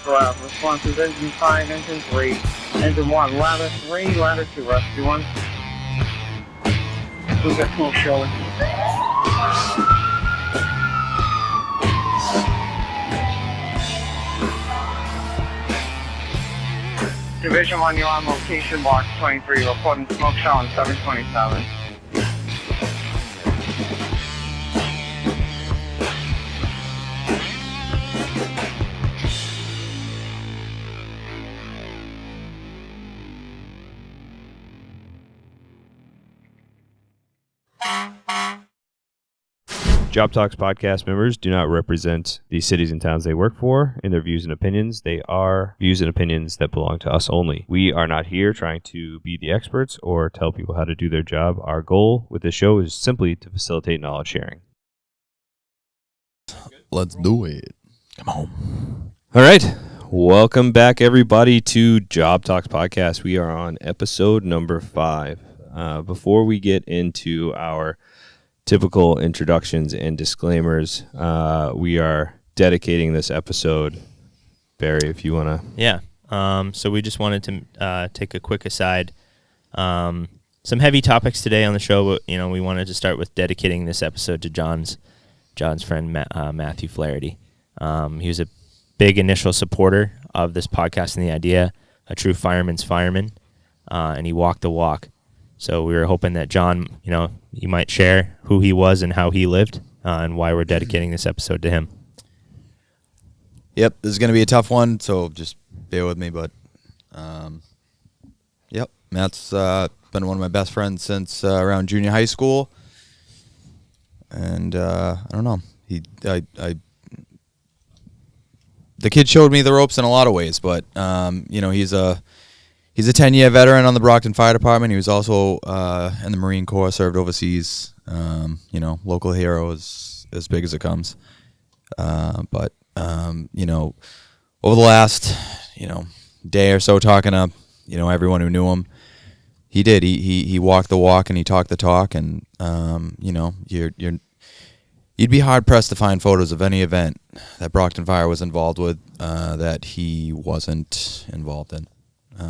Responses engine 5, engine 3, engine 1, ladder 3, ladder 2, rescue 1. We've got smoke showing. Division 1, you're on location, box 23, reporting smoke show on 727. Jobtlks podcast members do not represent the cities and towns they work for in their views and opinions. They are views and opinions that belong to us only. We are not here trying to be the experts or tell people how to do their job. Our goal with this show is simply to facilitate knowledge sharing. Let's do it. Come on. All right. Welcome back, everybody, to Jobtlks podcast. We are on episode number 5. Before we get into our typical introductions and disclaimers, we are dedicating this episode. Barry, if you want to. Yeah. So we just wanted to take a quick aside. Some heavy topics today on the show, but we wanted to start with dedicating this episode to John's friend Matthew Flaherty. He was a big initial supporter of this podcast and the idea, a true fireman's fireman, and he walked the walk. So we were hoping that John, you might share who he was and how he lived, and why we're dedicating this episode to him. Yep, this is going to be a tough one, so just bear with me. But, yep, Matt's been one of my best friends since around junior high school. And I don't know, the kid showed me the ropes in a lot of ways, but he's a 10-year veteran on the Brockton Fire Department. He was also in the Marine Corps, served overseas. Local hero is as big as it comes. But over the last, day or so, talking to, everyone who knew him, he did. He walked the walk and he talked the talk. And you'd be hard pressed to find photos of any event that Brockton Fire was involved with that he wasn't involved in.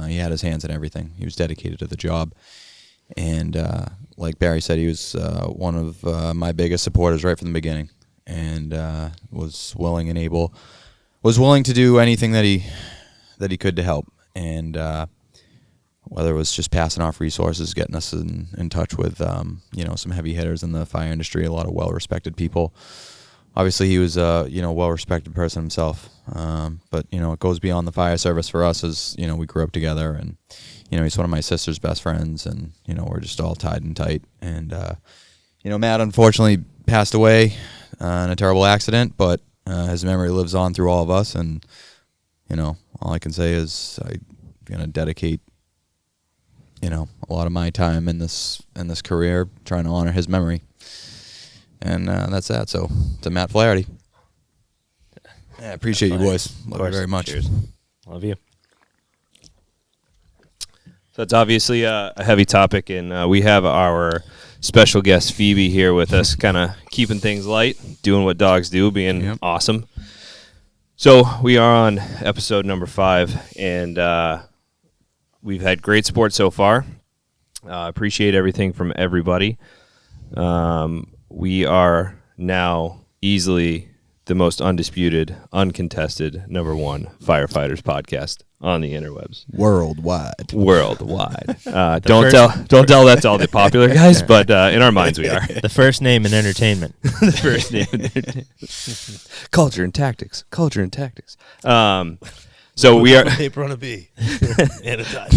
He had his hands in everything. He was dedicated to the job. And like Barry said, he was one of my biggest supporters right from the beginning, and was willing to do anything that he could to help. And whether it was just passing off resources, getting us in touch with some heavy hitters in the fire industry, a lot of well-respected people. Obviously, he was a well-respected person himself, but it goes beyond the fire service for us. As we grew up together, and he's one of my sister's best friends, and we're just all tied and tight. And Matt unfortunately passed away in a terrible accident, but his memory lives on through all of us. And all I can say is I'm gonna dedicate a lot of my time in this career trying to honor his memory. And that's that. So, to Matt Flaherty. I appreciate you, boys. Love you very much. Cheers. Love you. So, it's obviously a heavy topic, and we have our special guest, Phoebe, here with us, kind of keeping things light, doing what dogs do, being awesome. So, we are on episode number 5, and we've had great support so far. Appreciate everything from everybody. We are now easily the most undisputed, uncontested number 1 firefighters podcast on the interwebs. Worldwide. Don't tell that to all the popular guys, but in our minds we are. The first name in entertainment. The first name in entertainment. Culture and tactics. So we are paper on a B and a tie.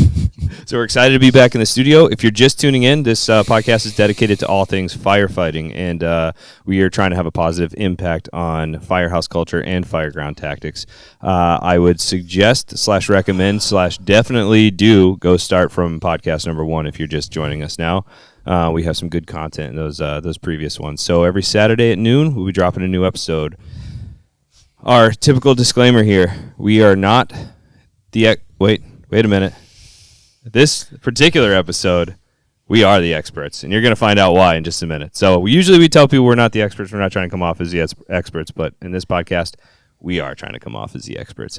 So we're excited to be back in the studio. If you're just tuning in, this podcast is dedicated to all things firefighting, and we are trying to have a positive impact on firehouse culture and fireground tactics. I would suggest / recommend / definitely do go start from podcast number 1 if you're just joining us now. We have some good content in those previous ones. So every Saturday at noon, we'll be dropping a new episode. Our typical disclaimer here: we are not the wait a minute. This particular episode, we are the experts, and you're going to find out why in just a minute. So we tell people we're not the experts. We're not trying to come off as the experts, but in this podcast, we are trying to come off as the experts.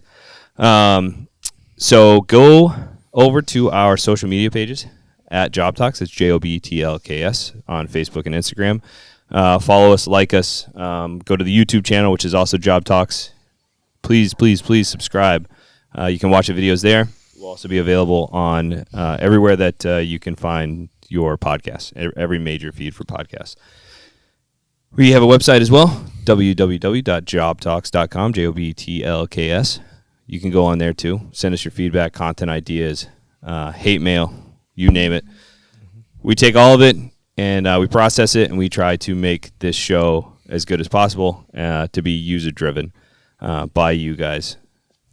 So go over to our social media pages at Jobtlks. It's Jobtlks on Facebook and Instagram. Follow us, like us. Go to the YouTube channel, which is also Jobtlks. Please subscribe. You can watch the videos there. We'll also be available on everywhere that you can find your podcasts, every major feed for podcasts. We have a website as well, www.jobtlks.com, Jobtlks. You can go on there too. Send us your feedback, content ideas, hate mail, you name it. We take all of it and we process it, and we try to make this show as good as possible to be user-driven by you guys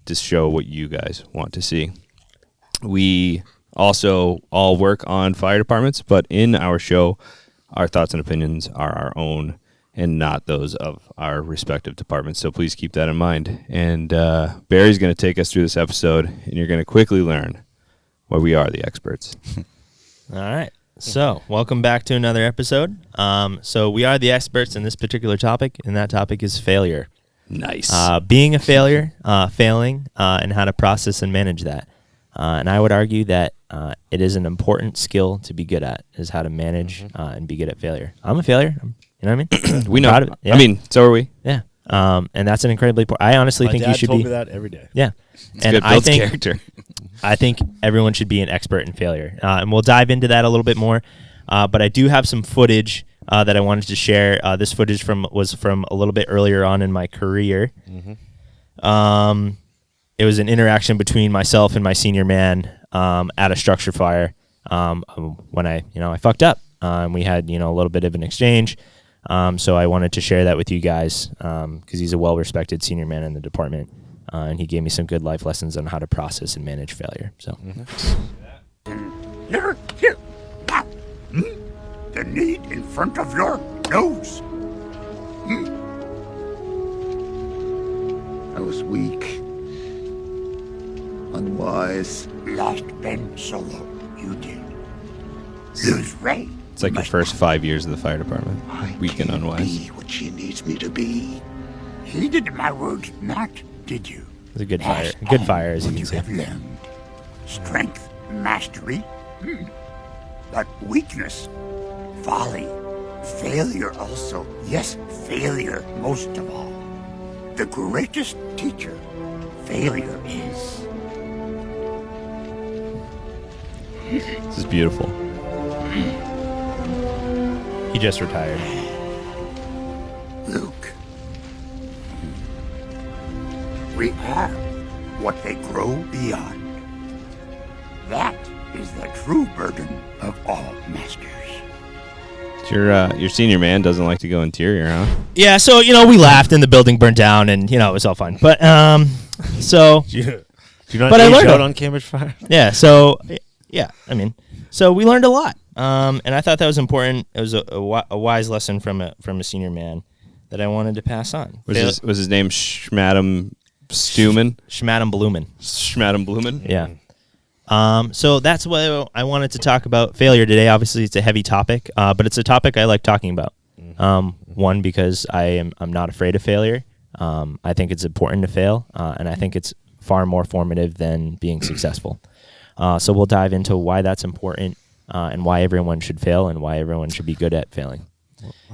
to show what you guys want to see. We also all work on fire departments, but in our show, our thoughts and opinions are our own and not those of our respective departments. So please keep that in mind. And Barry's going to take us through this episode, and you're going to quickly learn why we are the experts. All right. So welcome back to another episode. So we are the experts in this particular topic, and that topic is failure. Nice. Being a failure, failing, and how to process and manage that. And I would argue that it is an important skill to be good at, is how to manage and be good at failure. I'm a failure. You know what I mean? We know. Proud of it. Yeah. I mean, so are we. Yeah. And that's an incredibly important. I honestly think you should told be. me that every day. Yeah. It's good. Builds character. I think everyone should be an expert in failure. And we'll dive into that a little bit more. But I do have some footage that I wanted to share. This footage was from a little bit earlier on in my career. It was an interaction between myself and my senior man at a structure fire when I fucked up. We had a little bit of an exchange. So I wanted to share that with you guys because he's a well-respected senior man in the department, and he gave me some good life lessons on how to process and manage failure. So, Here, now. The need in front of your nose. I was weak, unwise. Lost Ben Solo, you did. Lose Ray. It's like your first 5 years of the fire department. Weak and unwise. Be what she needs me to be. Heeded my words not, did you? it was a good fire. Pass Good on fire, as you what can see. have learned. Strength, mastery, but weakness, folly, failure also. Yes, failure most of all. The greatest teacher failure is. This is beautiful. He just retired. Luke, we are what they grow beyond. That is the true burden of all masters. Your senior man doesn't like to go interior, huh? Yeah, so we laughed and the building burned down, and it was all fun. But so Do you not But I age learned out a- on Cambridge Fire? yeah, so yeah, so we learned a lot, and I thought that was important. It was a wise lesson from a senior man that I wanted to pass on. Was his name Schmadam Stuman? Schmadam Blumen. Schmadam Blumen? Yeah. So that's what I wanted to talk about failure today. Obviously, it's a heavy topic, but it's a topic I like talking about. One, because I'm not afraid of failure. I think it's important to fail, and I think it's far more formative than being successful. So we'll dive into why that's important, and why everyone should fail, and why everyone should be good at failing.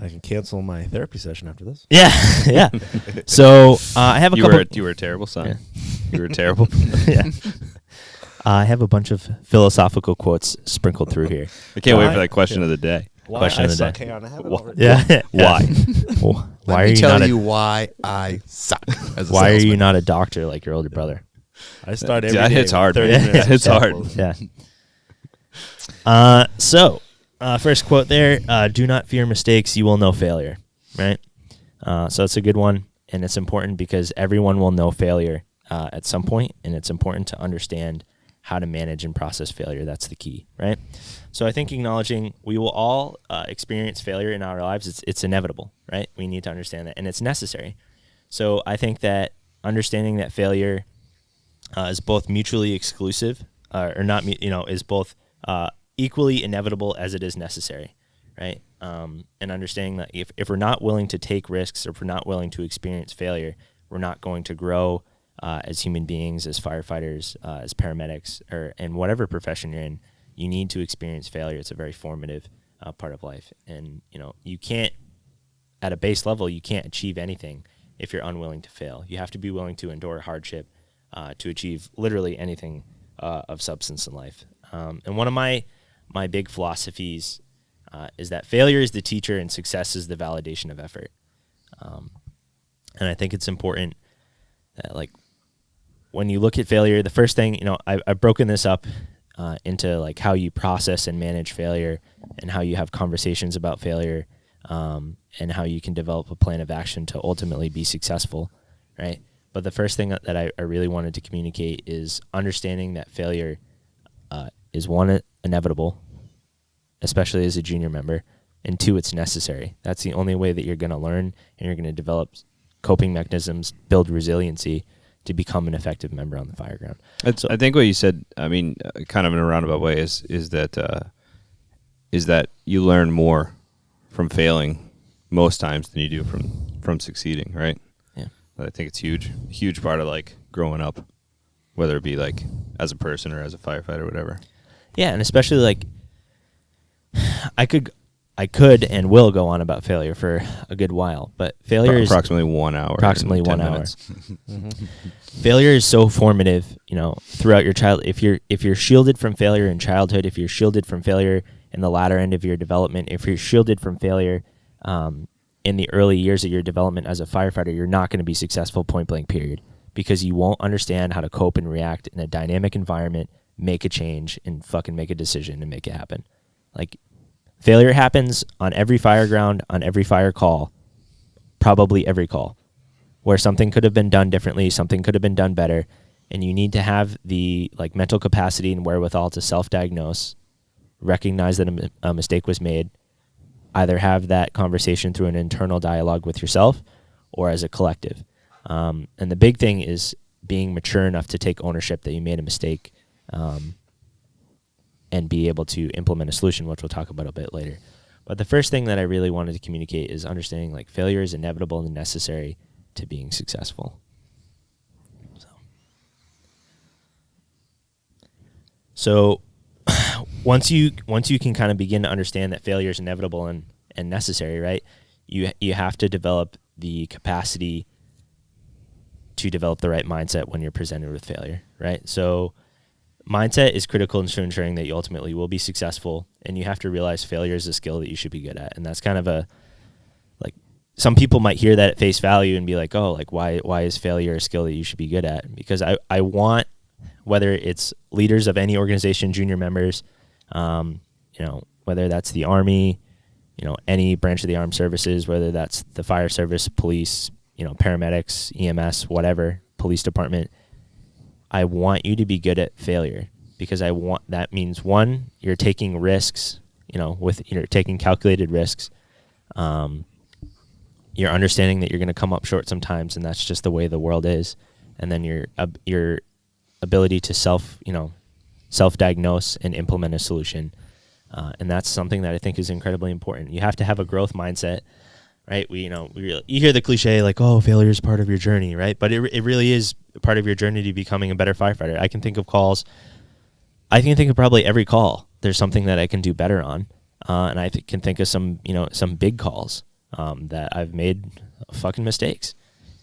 I can cancel my therapy session after this. Yeah, yeah. So I have a You couple. were a terrible son. You were terrible. Yeah. I have a bunch of philosophical quotes sprinkled through here. I can't wait for that question of the day. Why Question I of the suck. day. Hang on, I have it Wha- already. Yeah. Why? Why Let are me you tell not you a, why I suck. As a Why are you salesman. not a doctor like your older brother? I start every That day hits with hard, 30 man. minutes That hits of hard. self-loathing. Yeah. So first quote there: "Do not fear mistakes; you will know failure." Right. So it's a good one, and it's important because everyone will know failure at some point, and it's important to understand how to manage and process failure. That's the key, right? So I think acknowledging we will all experience failure in our lives. It's inevitable, right? We need to understand that, and it's necessary. So I think that understanding that failure is both mutually exclusive, or not, is both equally inevitable as it is necessary, right? And understanding that if we're not willing to take risks, or if we're not willing to experience failure, we're not going to grow as human beings, as firefighters, as paramedics, or in whatever profession you're in. You need to experience failure. It's a very formative part of life. And, you can't, at a base level, you can't achieve anything if you're unwilling to fail. You have to be willing to endure hardship to achieve literally anything of substance in life. And one of my big philosophies is that failure is the teacher and success is the validation of effort. And I think it's important that, like, when you look at failure, the first thing, I've broken this up into like how you process and manage failure, and how you have conversations about failure, and how you can develop a plan of action to ultimately be successful, right? But the first thing that I really wanted to communicate is understanding that failure is, one, inevitable, especially as a junior member, and two, it's necessary. That's the only way that you're going to learn and you're going to develop coping mechanisms, build resiliency to become an effective member on the fireground. I think what you said, kind of in a roundabout way, is that you learn more from failing most times than you do from succeeding, right? Yeah. I think it's huge part of like growing up, whether it be like as a person or as a firefighter or whatever. Yeah, and especially like I could and will go on about failure for a good while, but failure is approximately 1 hour. Approximately 1 hour. Minutes. Failure is so formative, throughout your child. If you're shielded from failure in childhood, if you're shielded from failure in the latter end of your development, if you're shielded from failure in the early years of your development as a firefighter, you're not going to be successful, point blank, period, because you won't understand how to cope and react in a dynamic environment, make a change, and fucking make a decision and make it happen. Like, failure happens on every fireground, on every fire call, probably every call, where something could have been done differently, something could have been done better, and you need to have the mental capacity and wherewithal to self-diagnose, recognize that a mistake was made, either have that conversation through an internal dialogue with yourself or as a collective. And the big thing is being mature enough to take ownership that you made a mistake, and be able to implement a solution, which we'll talk about a bit later. But the first thing that I really wanted to communicate is understanding like failure is inevitable and necessary to being successful. So once you can kind of begin to understand that failure is inevitable and necessary, right? You have to develop the capacity to develop the right mindset when you're presented with failure, right? So mindset is critical to ensuring that you ultimately will be successful, and you have to realize failure is a skill that you should be good at. And that's kind of some people might hear that at face value and be like, oh, like why is failure a skill that you should be good at? Because I want, whether it's leaders of any organization, junior members, whether that's the Army, any branch of the armed services, whether that's the fire service, police, paramedics, EMS, whatever, police department, I want you to be good at failure, because that means, one, you're taking risks, you're taking calculated risks. You're understanding that you're going to come up short sometimes, and that's just the way the world is. And then your ability to self-diagnose and implement a solution. And that's something that I think is incredibly important. You have to have a growth mindset, right? You hear the cliche like, oh, failure is part of your journey, right? But it really is part of your journey to becoming a better firefighter. I can think of probably every call there's something that I can do better on. And I can think of some big calls that I've made fucking mistakes.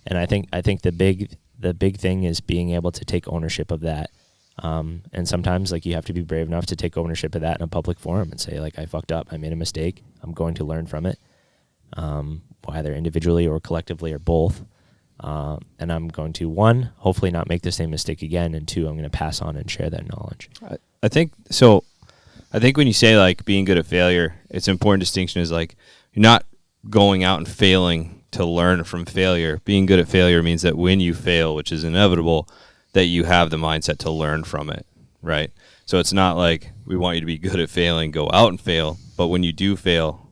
And I think the big thing is being able to take ownership of that. And sometimes you have to be brave enough to take ownership of that in a public forum and say I fucked up, I made a mistake, I'm going to learn from it, either individually or collectively or both. And I'm going to, one, hopefully not make the same mistake again, and two, I'm going to pass on and share that knowledge. I think so. I think when you say being good at failure, it's an important distinction is you're not going out and failing to learn from failure. Being good at failure means that when you fail, which is inevitable, that you have the mindset to learn from it, right? So it's not like we want you to be good at failing, go out and fail, but when you do fail,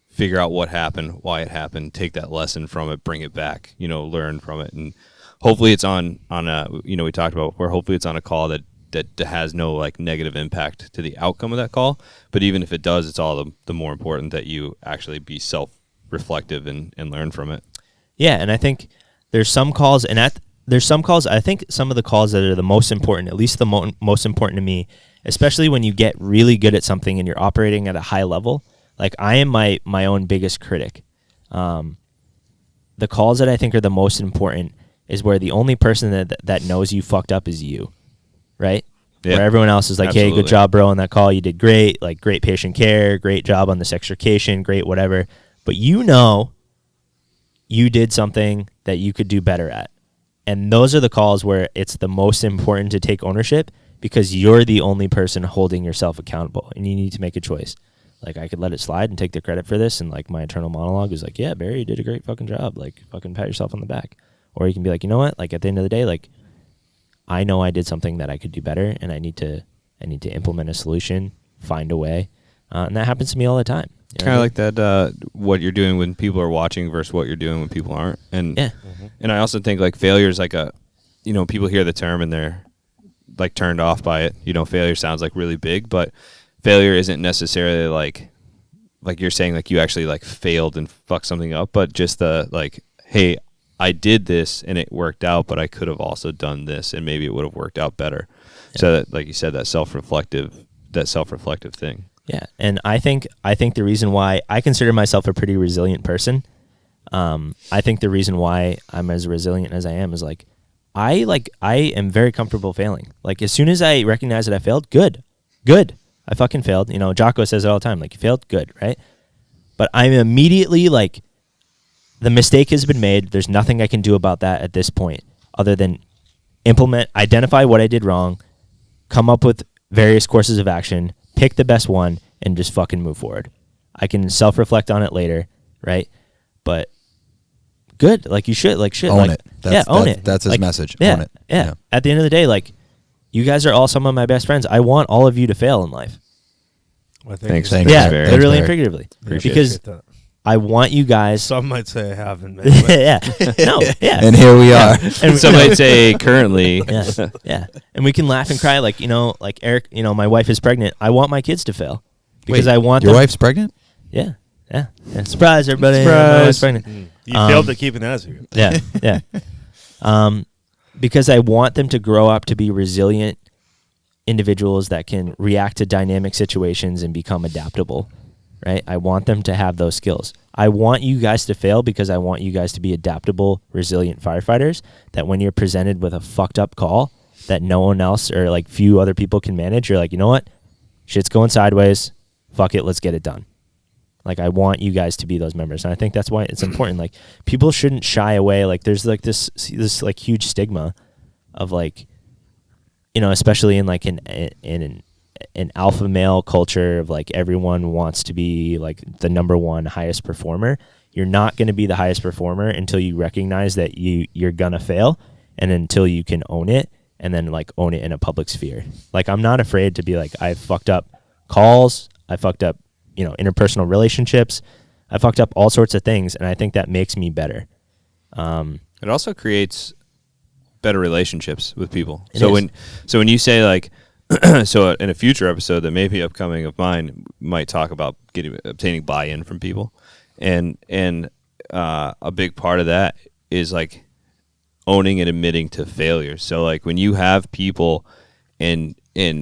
figure out what happened, why it happened, take that lesson from it, bring it back, learn from it. And hopefully it's on we talked about where hopefully it's on a call that has no negative impact to the outcome of that call. But even if it does, it's all the more important that you actually be self-reflective and learn from it. Yeah, and I think there's some calls, I think some of the calls that are the most important, at least the most important to me, especially when you get really good at something and you're operating at a high level. Like, I am my own biggest critic. The calls that I think are the most important is where the only person that knows you fucked up is you, right? Yeah. Where everyone else is like, Absolutely. hey, good job, bro, on that call. You did great. Like, great patient care, great job on this extrication, great whatever. But you know you did something that you could do better at. And those are the calls where it's the most important to take ownership, because you're the only person holding yourself accountable, and you need to make a choice. Like, I could let it slide and take the credit for this, and like my internal monologue is like, yeah, Barry, you did a great fucking job. Like, fucking pat yourself on the back. Or you can be like, you know what? Like, at the end of the day, like, I know I did something that I could do better, and I need to implement a solution, find a way, and that happens to me all the time. You know Kind of what I like that, what you're doing when people are watching versus what you're doing when people aren't. And Yeah. and I also think like failure is like people hear the term and they're like turned off by it. Failure sounds like really big, but failure isn't necessarily like you're saying like you actually like failed and fucked something up, but just the like, hey, I did this and it worked out, but I could have also done this and maybe it would have worked out better. Yeah. So that, like you said, that self-reflective thing. Yeah, and I think the reason why I consider myself a pretty resilient person, I think the reason why I'm as resilient as I am is like I am very comfortable failing. Like, as soon as I recognize that I failed, good, I fucking failed. Jocko says it all the time. Like, you failed, good, right? But I'm immediately like, the mistake has been made. There's nothing I can do about that at this point, other than identify what I did wrong, come up with various courses of action, pick the best one, and just fucking move forward. I can self-reflect on it later, right? But good, like, you should, like, shit. Own like, it. Own it. That's his like, message. Yeah, Own it. Yeah. At the end of the day, like, you guys are all some of my best friends. I want all of you to fail in life. Well, Thanks. Thanks, Yeah, Barry. literally Thanks, and Barry. figuratively. Appreciate Because that. I want you guys. Some might say I haven't. But Yeah. No. Yeah. And here we are. And Some might say currently. Yeah. And we can laugh and cry, like, like Eric, my wife is pregnant. I want my kids to fail because Wait, I want your them. wife's pregnant? Yeah. Surprise, everybody. Surprise. My wife's pregnant. you failed to keep an as you. Yeah. Because I want them to grow up to be resilient individuals that can react to dynamic situations and become adaptable, right? I want them to have those skills. I want you guys to fail because I want you guys to be adaptable, resilient firefighters, that when you're presented with a fucked up call that no one else or like few other people can manage, you're like, you know what? Shit's going sideways. Fuck it. Let's get it done. Like, I want you guys to be those members. And I think that's why it's important. Like, people shouldn't shy away. Like, there's like this like huge stigma of like, especially in like an alpha male culture of like everyone wants to be like the number one highest performer. You're not going to be the highest performer until you recognize that you're going to fail, and until you can own it, and then like own it in a public sphere. Like, I'm not afraid to be like, I fucked up calls. I fucked up, interpersonal relationships. I fucked up all sorts of things. And I think that makes me better. It also creates better relationships with people. It So is. when you say like, so in a future episode that may be upcoming of mine, might talk about obtaining buy-in from people, and a big part of that is like owning and admitting to failure. So like when you have people, and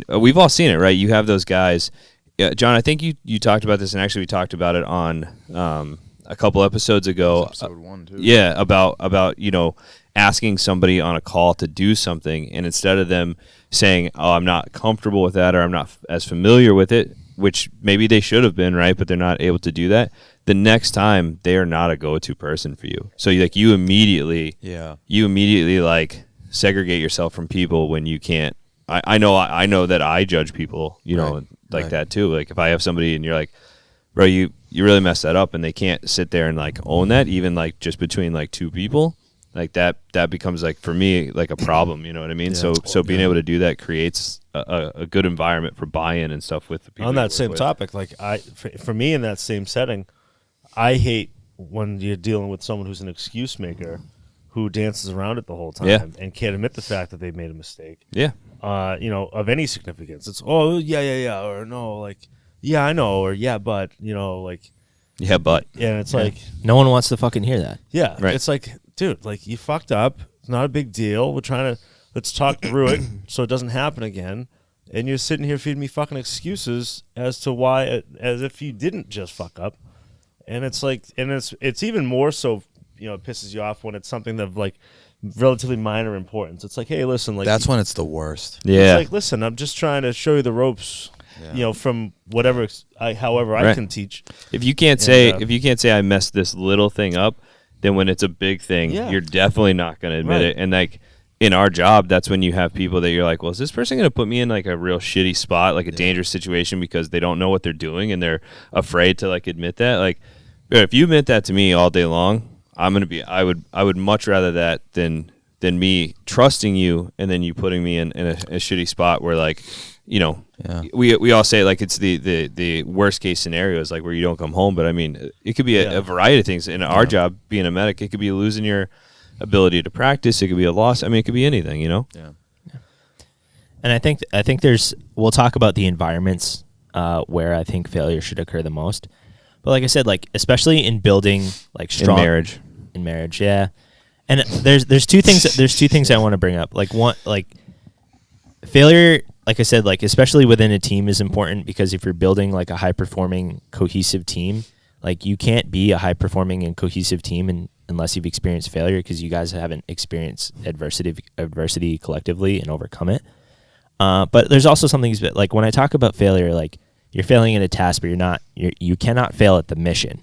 we've all seen it, right? You have those guys. Yeah, John, I think you talked about this, and actually we talked about it on a couple episodes ago. Episode 1, too. Yeah, about asking somebody on a call to do something, and instead of them saying, oh, I'm not comfortable with that, or I'm not as familiar with it, which maybe they should have been, right, but they're not able to do that, the next time they are not a go-to person for you. So you immediately like segregate yourself from people when you can't. I know that I judge people, Right. that too. Like, if I have somebody and you're like, bro, you really messed that up, and they can't sit there and like own that, even like just between like two people, like that becomes like, for me, like a problem. You know what I mean? Yeah. So being able to do that creates a good environment for buy-in and stuff with the people. On you that work same with. topic, like for me in that same setting, I hate when you're dealing with someone who's an excuse maker, who dances around it the whole time, Yeah. and can't admit the fact that they've made a mistake. Yeah. Of any significance. It's, oh, yeah, or no, like, yeah, I know, or yeah, but, like, Yeah, but and it's like, No one wants to fucking hear that. yeah, Right. it's like, dude, like, you fucked up. It's not a big deal. Let's talk through it so it doesn't happen again. And you're sitting here feeding me fucking excuses as to why, as if you didn't just fuck up. And it's like, and it's even more so, it pisses you off when it's something of like relatively minor importance. It's like, hey, listen, like, That's when it's the worst. Yeah. it's like, listen, I'm just trying to show you the ropes, from whatever, however I Right. can teach. If you can't say I messed this little thing up, then when it's a big thing, Yeah. you're definitely not going to admit Right. it. And like in our job, that's when you have people that you're like, well, is this person going to put me in like a real shitty spot, like a dangerous situation because they don't know what they're doing and they're afraid to like admit that? Like, if you admit that to me all day long, I would much rather that than me trusting you and then you putting me in a shitty spot where like, we all say like it's the worst case scenario is like where you don't come home. But I mean, it could be a variety of things. In our job, being a medic, it could be losing your ability to practice. It could be a loss. I mean, it could be anything, Yeah. And I think we'll talk about the environments where I think failure should occur the most. But like I said, like especially in building like strong in marriage, yeah. And there's two things I want to bring up. Like one, like failure, like I said, like especially within a team is important because if you're building like a high performing cohesive team, like you can't be a high performing and cohesive team unless you've experienced failure because you guys haven't experienced adversity collectively and overcome it. But there's also something like when I talk about failure, like you're failing at a task, but you cannot fail at the mission.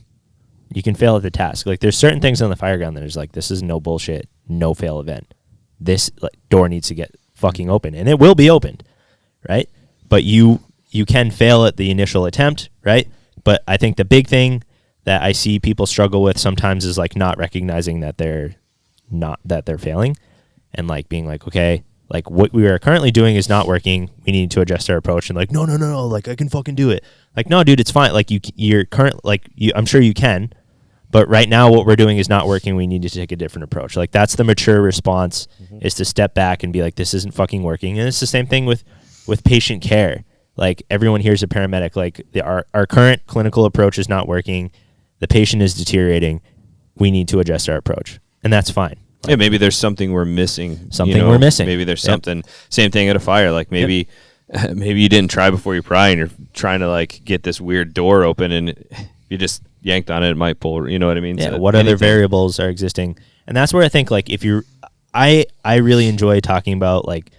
You can fail at the task. Like there's certain things on the fire ground that is like, this is no bullshit, no fail event. This like door needs to get fucking open and it will be opened. Right. But you can fail at the initial attempt. Right. But I think the big thing that I see people struggle with sometimes is like not recognizing that they're failing and like being like, okay, like what we are currently doing is not working. We need to adjust our approach and like, no, like I can fucking do it. Like, no, dude, it's fine. Like I'm sure you can, but right now what we're doing is not working. We need to take a different approach. Like that's the mature response is to step back and be like, this isn't fucking working. And it's the same thing with patient care. Like everyone here's a paramedic, like our current clinical approach is not working. The patient is deteriorating. We need to adjust our approach and that's fine. Yeah, maybe there's something we're missing. We're missing. Maybe there's something. Same thing at a fire. Like maybe you didn't try before you pry, and you're trying to like get this weird door open, and you just yanked on it, it might pull. You know what I mean? Yeah. So what other variables are existing? And that's where I think like I really enjoy talking about like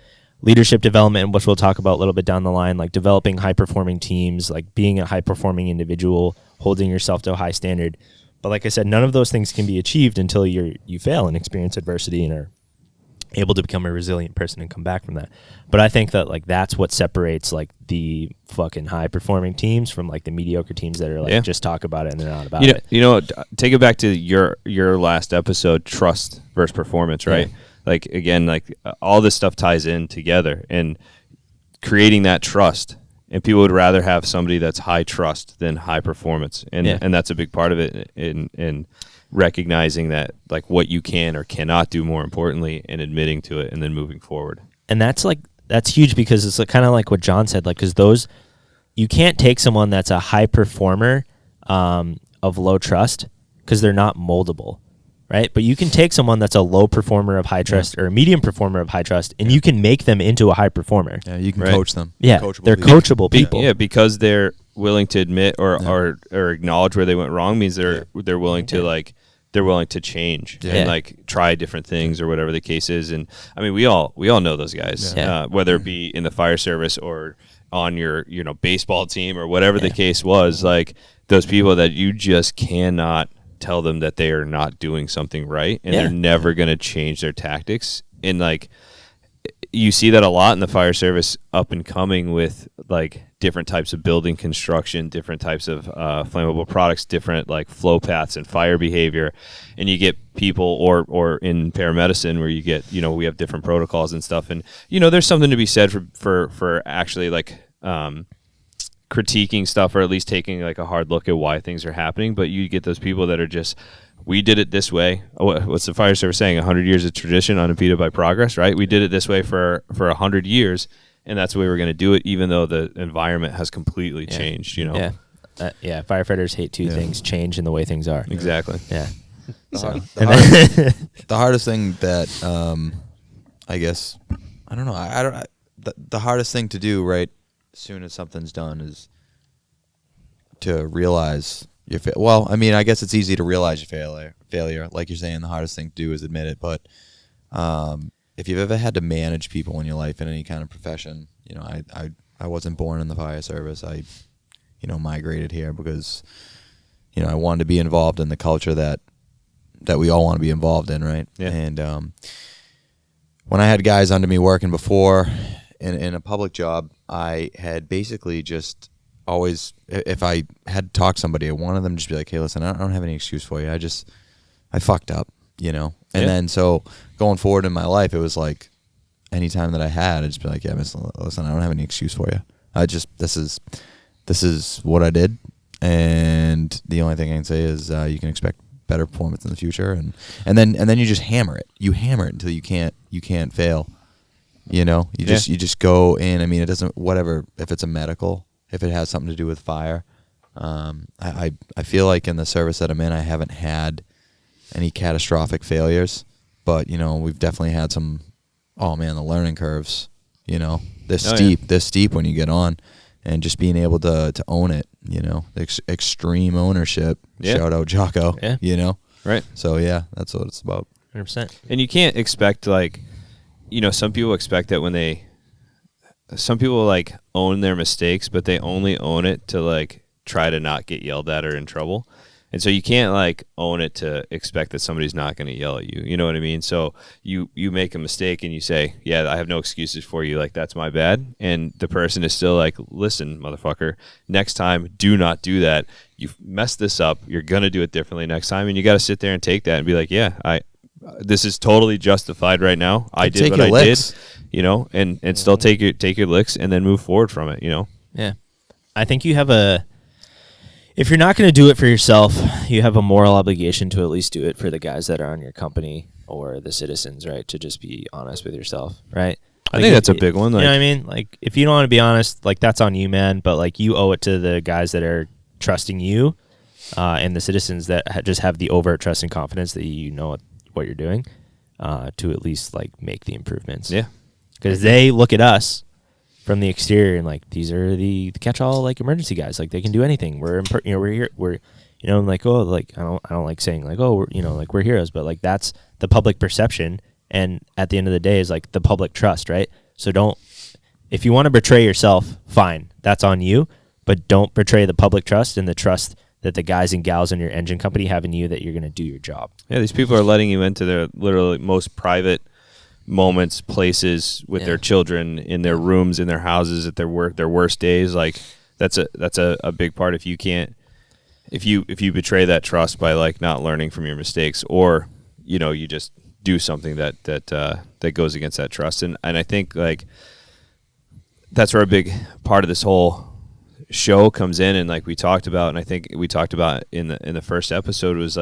leadership development, which we'll talk about a little bit down the line, like developing high performing teams, like being a high performing individual, holding yourself to a high standard. But like I said, none of those things can be achieved until you fail and experience adversity and are able to become a resilient person and come back from that. But I think that like that's what separates like the fucking high performing teams from like the mediocre teams that are like just talk about it and they're not about it. Take it back to your last episode, trust versus performance, right? Yeah. Like again, like all this stuff ties in together and creating that trust. And people would rather have somebody that's high trust than high performance. And that's a big part of it in recognizing that like what you can or cannot do more importantly and admitting to it and then moving forward. And that's huge because it's kind of like what John said, like, because you can't take someone that's a high performer of low trust because they're not moldable. Right. But you can take someone that's a low performer of high trust or a medium performer of high trust and you can make them into a high performer. Yeah, you can coach them. Yeah, they're coachable people. Yeah, because they're willing to admit or acknowledge where they went wrong means they're willing to they're willing to change and like try different things or whatever the case is. And I mean, we all know those guys, whether it be in the fire service or on your baseball team or whatever the case was. Like those people that you just cannot tell them that they are not doing something right and they're never going to change their tactics. And like you see that a lot in the fire service up and coming with like different types of building construction, different types of flammable products, different like flow paths and fire behavior. And you get people or in paramedicine where you get, we have different protocols and stuff. And, there's something to be said for actually like critiquing stuff or at least taking like a hard look at why things are happening. But you get those people that are just, we did it this way. What's the fire service saying? 100 years of tradition unimpeded by progress, right? We did it this way for 100 years, and that's the way we're going to do it, even though the environment has completely changed, Yeah, firefighters hate two things: change and the way things are. Exactly. Yeah. So, The hardest thing that I guess I don't know. I don't. The hardest thing to do right as soon as something's done is to realize your well. I mean, I guess it's easy to realize your failure. Like you're saying, the hardest thing to do is admit it. But if you've ever had to manage people in your life in any kind of profession, you know, I wasn't born in the fire service. I migrated here because I wanted to be involved in the culture that we all want to be involved in, right? Yeah. And when I had guys under me working before in a public job, I had basically just always, if I had to talk to somebody, I wanted them to just be like, hey, listen, I don't have any excuse for you. I fucked up, And then so going forward in my life, it was like anytime that I had, I'd just be like, yeah, listen, I don't have any excuse for you. This is what I did. And the only thing I can say is you can expect better performance in the future, and then you just hammer it. You hammer it until you can't fail. You just go in. I mean, it doesn't, whatever, if it's a medical, if it has something to do with fire. I feel like in the service that I'm in, I haven't had any catastrophic failures, but we've definitely had some. Oh man, the learning curves. They're steep when you get on. And just being able to own it, extreme ownership. Yeah. Shout out Jocko. Yeah. Right. So yeah, that's what it's about. 100%. And you can't expect some people expect that some people own their mistakes, but they only own it to try to not get yelled at or in trouble. And so you can't own it to expect that somebody's not going to yell at you. You know what I mean? So you make a mistake and you say, yeah, I have no excuses for you. That's my bad. And the person is still listen, motherfucker, next time, do not do that. You've messed this up. You're going to do it differently next time. And you got to sit there and take that and be like, yeah, this is totally justified right now. I did what I did, and still take your licks and then move forward from it, Yeah. I think you have if you're not going to do it for yourself, you have a moral obligation to at least do it for the guys that are on your company or the citizens, right? To just be honest with yourself, right? I think that's a big one. You know what I mean? If you don't want to be honest, that's on you, man. But you owe it to the guys that are trusting you, and the citizens that just have the overt trust and confidence that you know what you're doing, to at least make the improvements. Yeah, because they look at us from the exterior and these are the catch-all emergency guys, they can do anything. We're here. We're I don't like saying we're heroes, but that's the public perception, and at the end of the day is the public trust, right? So if you want to betray yourself, fine, that's on you, but don't betray the public trust and the trust that the guys and gals in your engine company have in you that you're going to do your job. Yeah, these people are letting you into their literally most private moments, places with their children, in their rooms, in their houses, at their worst days. That's a big part. If you betray that trust by not learning from your mistakes, or you just do something that goes against that trust, and I think that's where a big part of this whole show comes in, and we talked about, and I think we talked about in the first episode, was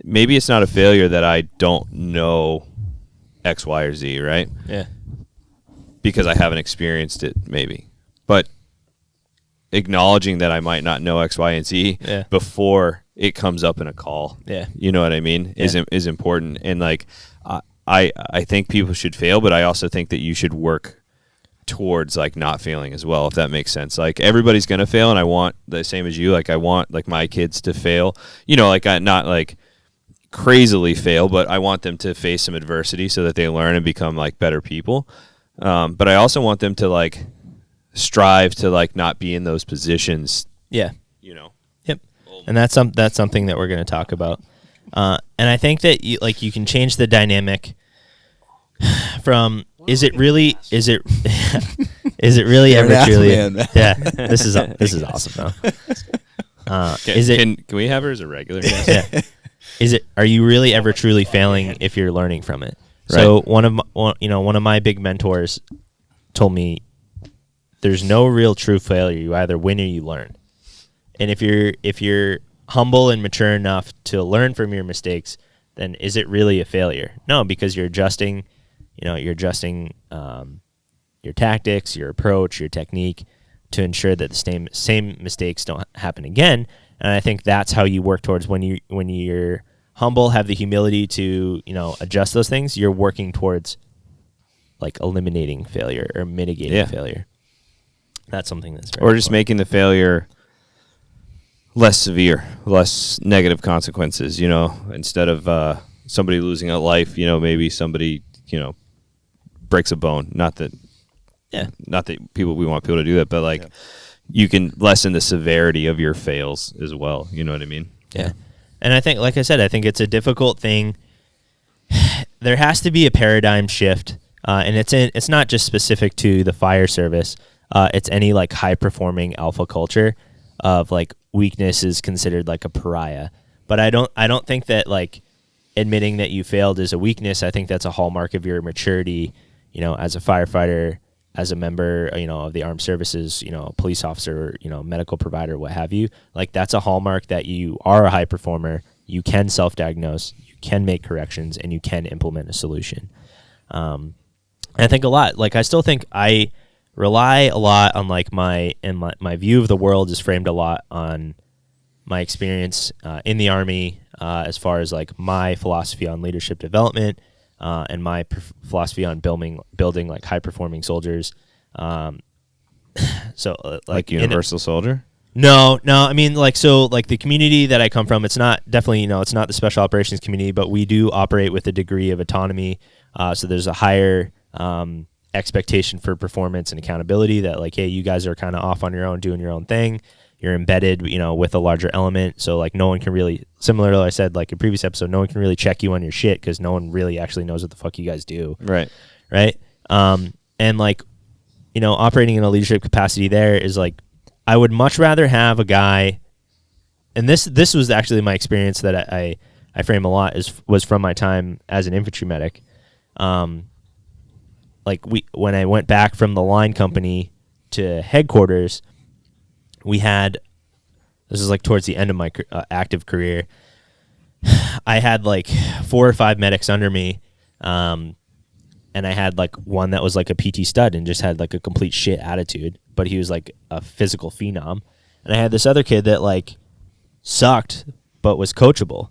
maybe it's not a failure that I don't know X, Y, or Z, right? Yeah. Because I haven't experienced it, maybe. But acknowledging that I might not know X, Y, and Z before it comes up in a call. Yeah. You know what I mean? Yeah. Is important. And I think people should fail, but I also think that you should work towards not failing as well, if that makes sense. Everybody's gonna fail, and I want the same as you. I want my kids to fail. Not crazily fail, but I want them to face some adversity so that they learn and become better people. But I also want them to strive to not be in those positions. Yeah. Yep. And that's something that we're going to talk about. And I think that you can change the dynamic from is it really ever truly? Yeah. This is awesome though. Can we have her as a regular guest? Yeah. Are you really ever truly failing if you're learning from it? Right. So one of my big mentors told me there's no real true failure. You either win or you learn. And if you're humble and mature enough to learn from your mistakes, then is it really a failure? No, because you're adjusting your tactics, your approach, your technique to ensure that the same mistakes don't happen again. And I think that's how you work towards when you're humble, have the humility to, adjust those things, you're working towards like eliminating failure or mitigating failure. That's something that's very or just making the failure less severe, less negative consequences, instead of somebody losing a life, maybe somebody, breaks a bone. Not that we want people to do that, but like you can lessen the severity of your fails as well. You know what I mean? Yeah. And I think, like I said, I think it's a difficult thing. There has to be a paradigm shift, and it's not just specific to the fire service. It's any like high performing alpha culture of like weakness is considered like a pariah. But I don't think that like admitting that you failed is a weakness. I think that's a hallmark of your maturity, as a firefighter, as a member, of the armed services, police officer, medical provider, what have you. Like that's a hallmark that you are a high performer. You can self-diagnose, you can make corrections, and you can implement a solution. And I think a lot, like I still think I rely a lot on like my view of the world is framed a lot on my experience in the Army, as far as like my philosophy on leadership development, and my philosophy on building like high performing soldiers. So like universal soldier? No. I mean, like, so like the community that I come from, it's not definitely, it's not the special operations community, but we do operate with a degree of autonomy. So there's a higher, expectation for performance and accountability that like, hey, you guys are kind of off on your own, doing your own thing. You're embedded, with a larger element. So like no one can really, similar to what I said, like in previous episode, no one can really check you on your shit because no one really actually knows what the fuck you guys do. Right. And like, operating in a leadership capacity there is like, I would much rather have a guy, and this was actually my experience that I frame a lot was from my time as an infantry medic. When I went back from the line company to headquarters, this is like towards the end of my active career, I had like 4 or 5 medics under me, and I had like one that was like a PT stud and just had like a complete shit attitude, but he was like a physical phenom. And I had this other kid that like sucked but was coachable.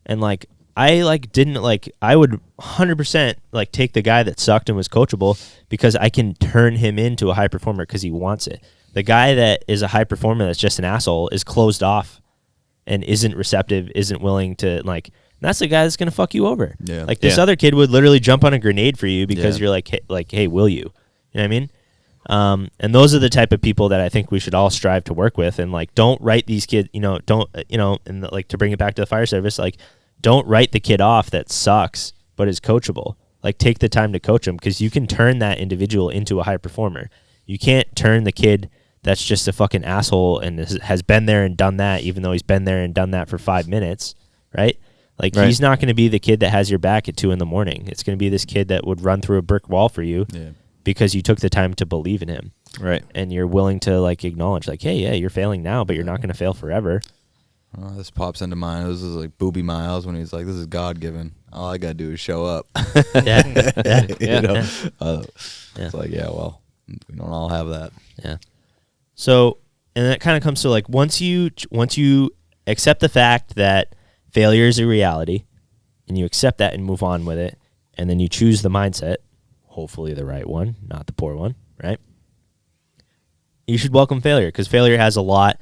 And like I like didn't like I would 100% like take the guy that sucked and was coachable because I can turn him into a high performer because he wants it. The guy that is a high performer that's just an asshole is closed off and isn't receptive, isn't willing to like. That's the guy that's gonna fuck you over. Yeah. Like this other kid would literally jump on a grenade for you because you're like, hey, will you? You know what I mean? And those are the type of people that I think we should all strive to work with. And like, don't write these kids. And like to bring it back to the fire service, like, don't write the kid off that sucks but is coachable. Like, take the time to coach him because you can turn that individual into a high performer. You can't turn the kid that's just a fucking asshole and has been there and done that, even though he's been there and done that for 5 minutes, right? Like, he's not going to be the kid that has your back at 2 a.m. It's going to be this kid that would run through a brick wall for you because you took the time to believe in him. Right. And you're willing to, like, acknowledge, like, hey, yeah, you're failing now, but you're not going to fail forever. This pops into mind. This is like Booby Miles when he's like, this is God-given. All I got to do is show up. It's like, well, we don't all have that. Yeah. So, and that kind of comes to, like, once you accept the fact that failure is a reality, and you accept that and move on with it, and then you choose the mindset, hopefully the right one, not the poor one, right? You should welcome failure, because failure has a lot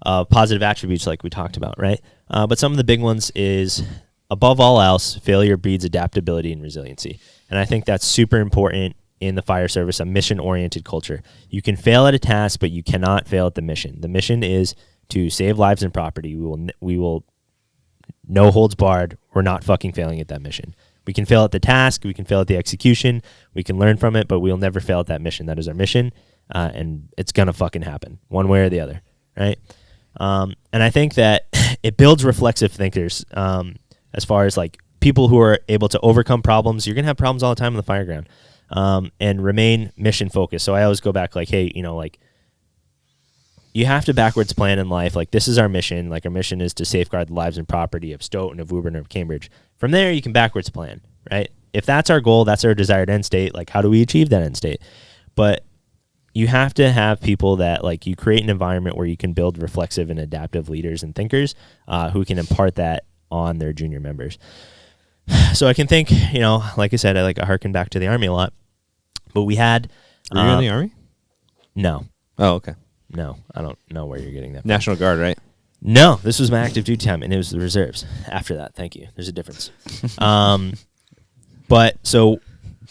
of positive attributes like we talked about, right? But some of the big ones is, above all else, failure breeds adaptability and resiliency. And I think that's super important in the fire service, a mission-oriented culture. You can fail at a task, but you cannot fail at the mission. The mission is to save lives and property. We will no holds barred. We're not fucking failing at that mission. We can fail at the task. We can fail at the execution. We can learn from it, but we'll never fail at that mission. That is our mission, and it's going to fucking happen one way or the other, right? And I think that it builds reflexive thinkers as far as like people who are able to overcome problems. You're going to have problems all the time on the fire ground, and remain mission focused. So I always go back like, hey, like, you have to backwards plan in life. Like, this is our mission. Like, our mission is to safeguard the lives and property of Stoughton, of Woburn, of Cambridge. From there, you can backwards plan, right? If that's our goal, that's our desired end state. Like, how do we achieve that end state? But you have to have people that like you create an environment where you can build reflexive and adaptive leaders and thinkers who can impart that on their junior members. So I can think, like I said, I harken back to the Army a lot, but we had. Were you in the Army? No. Oh, okay. No, I don't know where you're getting that from. National Guard, right? No, this was my active duty time, and it was the reserves. After that, thank you. There's a difference. But so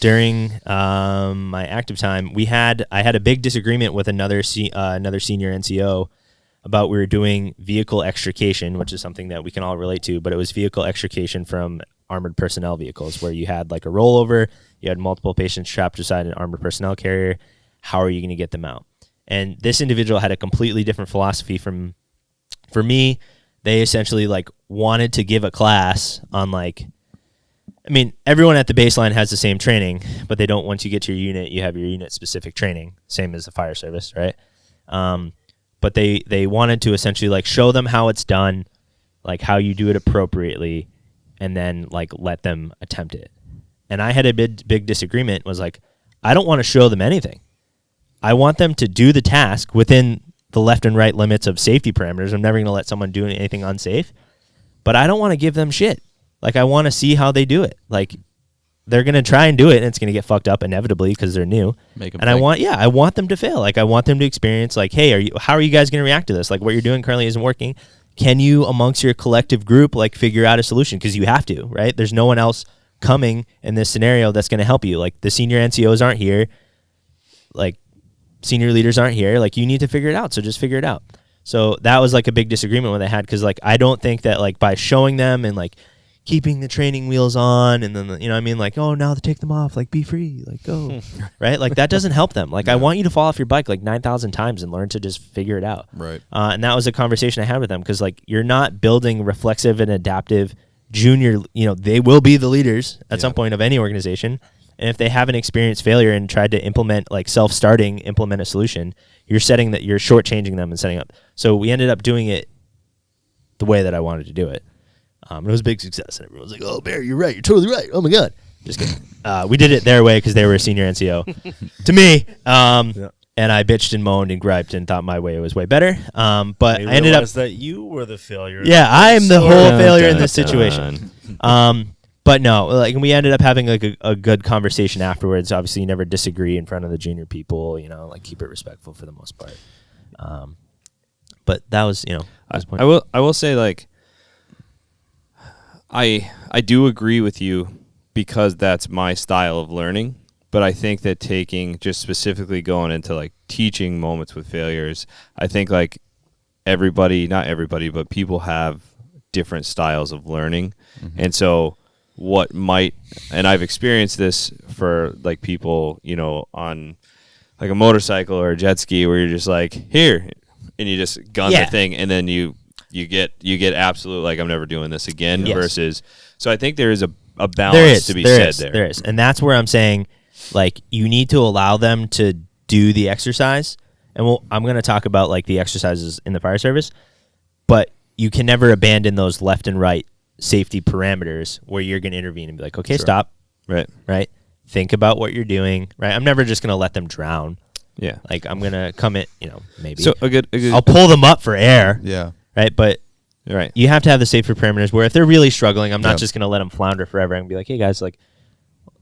during my active time, I had a big disagreement with another senior NCO about we were doing vehicle extrication, which is something that we can all relate to, but it was vehicle extrication from armored personnel vehicles where you had like a rollover, you had multiple patients trapped inside an armored personnel carrier. How are you going to get them out? And this individual had a completely different philosophy for me. They essentially like wanted to give a class on everyone at the baseline has the same training, but they don't, once you get to your unit, you have your unit specific training, same as the fire service, right? But they wanted to essentially like show them how it's done, like how you do it appropriately, and then like let them attempt it. And I had a big disagreement, was like, I don't want to show them anything. I want them to do the task within the left and right limits of safety parameters. I'm never going to let someone do anything unsafe, but I don't want to give them shit. Like, I want to see how they do it. Like, they're going to try and do it, and it's going to get fucked up inevitably because they're new. I want them to fail. Like, I want them to experience, like, hey, how are you guys going to react to this? Like, what you're doing currently isn't working. Can you, amongst your collective group, like, figure out a solution? Because you have to, right? There's no one else coming in this scenario that's going to help you. Like, the senior NCOs aren't here. Like, senior leaders aren't here. Like, you need to figure it out. So just figure it out. So that was like a big disagreement when they had, because like I don't think that like by showing them and like keeping the training wheels on and then like, oh, now to take them off, like be free, like go, right? Like that doesn't help them. Like I want you to fall off your bike like 9,000 times and learn to just figure it out. Right. And that was a conversation I had with them, because like you're not building reflexive and adaptive junior. They will be the leaders at some point of any organization. And if they haven't experienced failure and tried to implement, like implement a solution, you're shortchanging them and setting up. So we ended up doing it the way that I wanted to do it. It was a big success. And everyone was like, oh, Barry, you're right. You're totally right. Oh, my God. Just kidding. We did it their way because they were a senior NCO to me. And I bitched and moaned and griped and thought my way was way better. But I ended up that you were the failure. Yeah, I am the whole failure in this situation. But no, like we ended up having like a good conversation afterwards. Obviously, you never disagree in front of the junior people. Like keep it respectful for the most part. But that was I will say like I do agree with you because that's my style of learning. But I think that just specifically going into like teaching moments with failures, I think like not everybody, but people have different styles of learning, and so. And I've experienced this for like people, on like a motorcycle or a jet ski where you're just like here and you just gun the thing and then you get absolute like I'm never doing this again versus. So I think there is a balance to be said there. There is. And that's where I'm saying like you need to allow them to do the exercise. And I'm going to talk about like the exercises in the fire service, but you can never abandon those left and right safety parameters where you're going to intervene and be like, okay, stop. Right. Think about what you're doing. Right. I'm never just going to let them drown. Yeah. Like I'm going to come in, maybe. So a good I'll pull them up for air. Yeah. Right. But you have to have the safety parameters where if they're really struggling, I'm not just going to let them flounder forever and be like, hey guys, like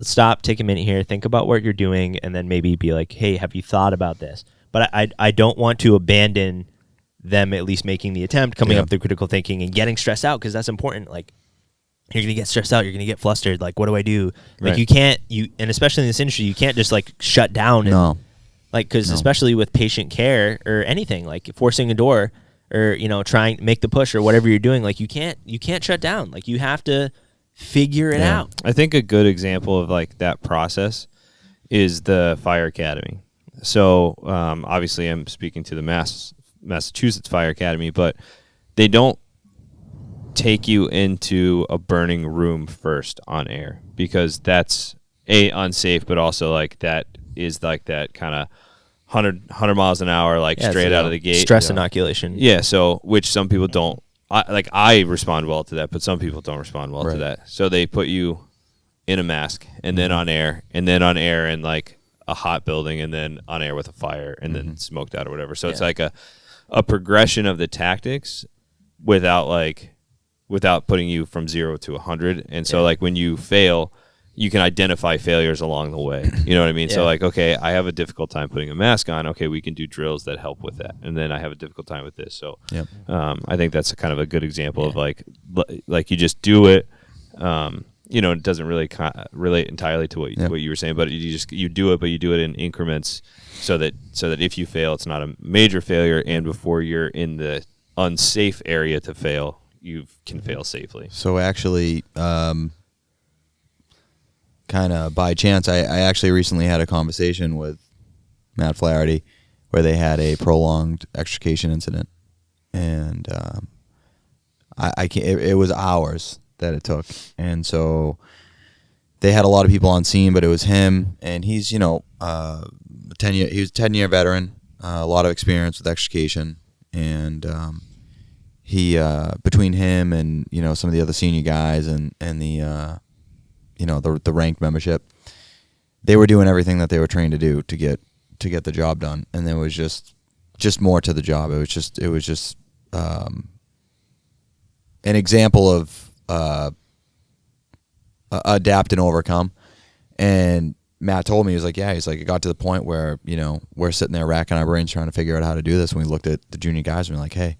let's stop, take a minute here, think about what you're doing. And then maybe be like, hey, have you thought about this? But I don't want to abandon them at least making the attempt, coming up with the critical thinking and getting stressed out, because that's important. Like you're going to get stressed out, you're going to get flustered. Like, what do I do? Like you can't, and especially in this industry, you can't just like shut down. Like, cause especially with patient care or anything, like forcing a door or, trying to make the push or whatever you're doing, like you can't shut down. Like you have to figure it out. I think a good example of like that process is the fire academy. So, obviously I'm speaking to the Massachusetts Fire Academy, but they don't take you into a burning room first on air because that's unsafe, but also like that is like that kind of 100 miles an hour, like straight out of the gate. Stress inoculation. Yeah. So, which some people don't, I respond well to that, but some people don't respond well to that. So they put you in a mask and then on air and like a hot building and then on air with a fire and then smoked out or whatever. So it's Yeah. like a progression of the tactics without putting you from 0 to 100. And so like when you fail, you can identify failures along the way. You know what I mean? So Yeah. like, okay, I have a difficult time putting a mask on. Okay, we can do drills that help with that. And then I have a difficult time with this. So Yep. I think that's kind of a good example of like you just do it. You know, it doesn't really relate entirely to what you were saying, but you do it, but you do it in increments so that if you fail, it's not a major failure. And before you're in the unsafe area to fail, you can fail safely. So actually, kind of by chance, I actually recently had a conversation with Matt Flaherty where they had a prolonged extrication incident, and I can't. It was hours that it took, and so they had a lot of people on scene, but it was him, and he's he was a 10-year veteran, a lot of experience with extrication, and he between him and some of the other senior guys and the the ranked membership, they were doing everything that they were trained to do to get the job done, and there was just more to the job. It was just an example of adapt and overcome. And Matt told me, he was like, it got to the point where we're sitting there racking our brains trying to figure out how to do this, and we looked at the junior guys and we're like, hey,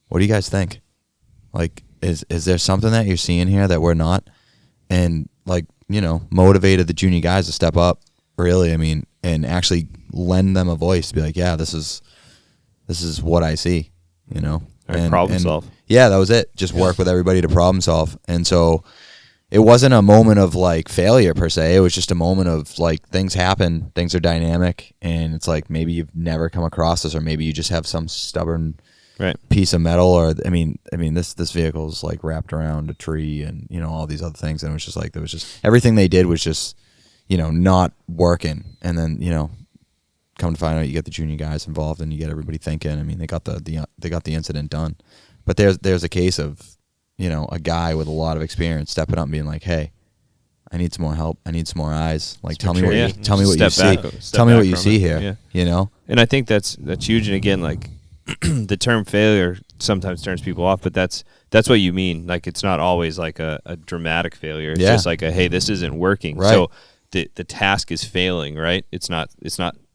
what do you guys think? Like, is there something that you're seeing here that we're not? And motivated the junior guys to step up, really. I mean, and actually lend them a voice to be like, yeah, this is what I see, And problem solve. Yeah, that was it. Just work with everybody to problem solve. And so it wasn't a moment of like failure per se. It was just a moment of like things happen, things are dynamic, and it's like maybe you've never come across this, or maybe you just have some stubborn piece of metal, or I mean this vehicle is like wrapped around a tree and all these other things, and it was just like there was just everything they did was just not working, and then come to find out you get the junior guys involved and you get everybody thinking. I mean, they got the incident done, but there's a case of a guy with a lot of experience stepping up and being like, hey, I need some more help, I need some more eyes, like tell me what you see, tell me what you see here. And I think that's huge. And again, like the term failure sometimes turns people off, but that's what you mean. Like, it's not always like a dramatic failure. It's just like hey, this isn't working. Right. So the task is failing, right? It's not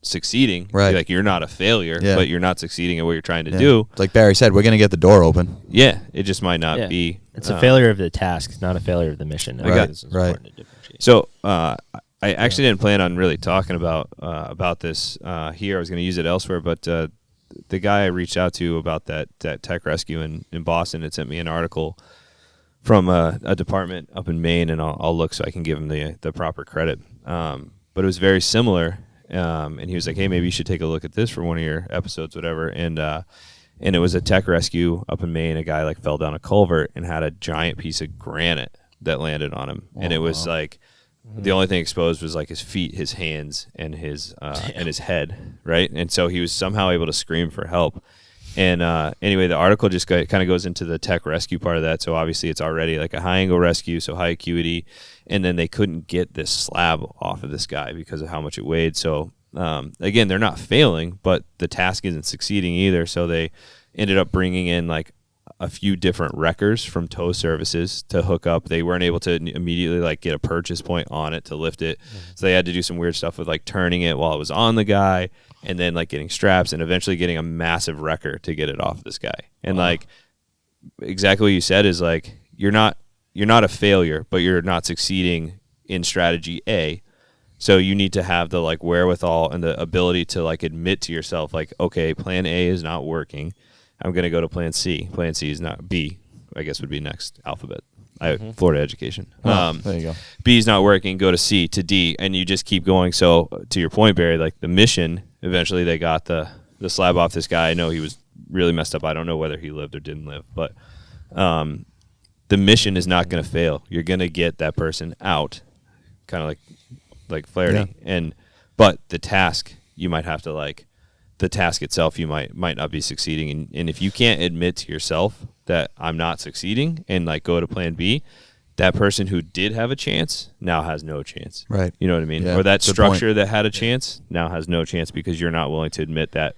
succeeding. Right. Like, you're not a failure, Yeah. but you're not succeeding at what you're trying to do. Like Barry said, we're gonna get the door open. Yeah. It just might not be. It's a failure of the task, not a failure of the mission. I think Right, this is right. important to differentiate. So I actually didn't plan on really talking about this here. I was going to use it elsewhere, but the guy I reached out to about that tech rescue in Boston had sent me an article from a department up in Maine, and I'll look so I can give him the proper credit. But it was very similar, and he was like, hey, maybe you should take a look at this for one of your episodes, whatever. And it was a tech rescue up in Maine. A guy like fell down a culvert and had a giant piece of granite that landed on him, and it was like the only thing exposed was like his feet, his hands, and his head, right? And so he was somehow able to scream for help. And anyway, the article just kind of goes into the tech rescue part of that. So obviously it's already like a high angle rescue, so high acuity, and then they couldn't get this slab off of this guy because of how much it weighed. So again, they're not failing, but the task isn't succeeding either. So they ended up bringing in like a few different wreckers from tow services to hook up. They weren't able to immediately like get a purchase point on it to lift it. So they had to do some weird stuff with like turning it while it was on the guy, and then like getting straps, and eventually getting a massive wrecker to get it off this guy. And like exactly what you said is like, you're not a failure, but you're not succeeding in strategy A. So you need to have the like wherewithal and the ability to like admit to yourself like, okay, plan A is not working. I'm going to go to plan C. Plan C is not B, I guess would be next alphabet. Florida education. There you go. B is not working, go to C, to D, and you just keep going. So to your point, Barry, like the mission, eventually they got the slab off this guy. I know he was really messed up. I don't know whether he lived or didn't live, but the mission is not going to fail. You're going to get that person out, kind of like Flaherty. Yeah. But the task, you might have to like, the task itself, you might not be succeeding. And if you can't admit to yourself that I'm not succeeding and like go to plan B, that person who did have a chance now has no chance. Right. You know what I mean? Yeah, Or that good structure that had a chance now has no chance because you're not willing to admit that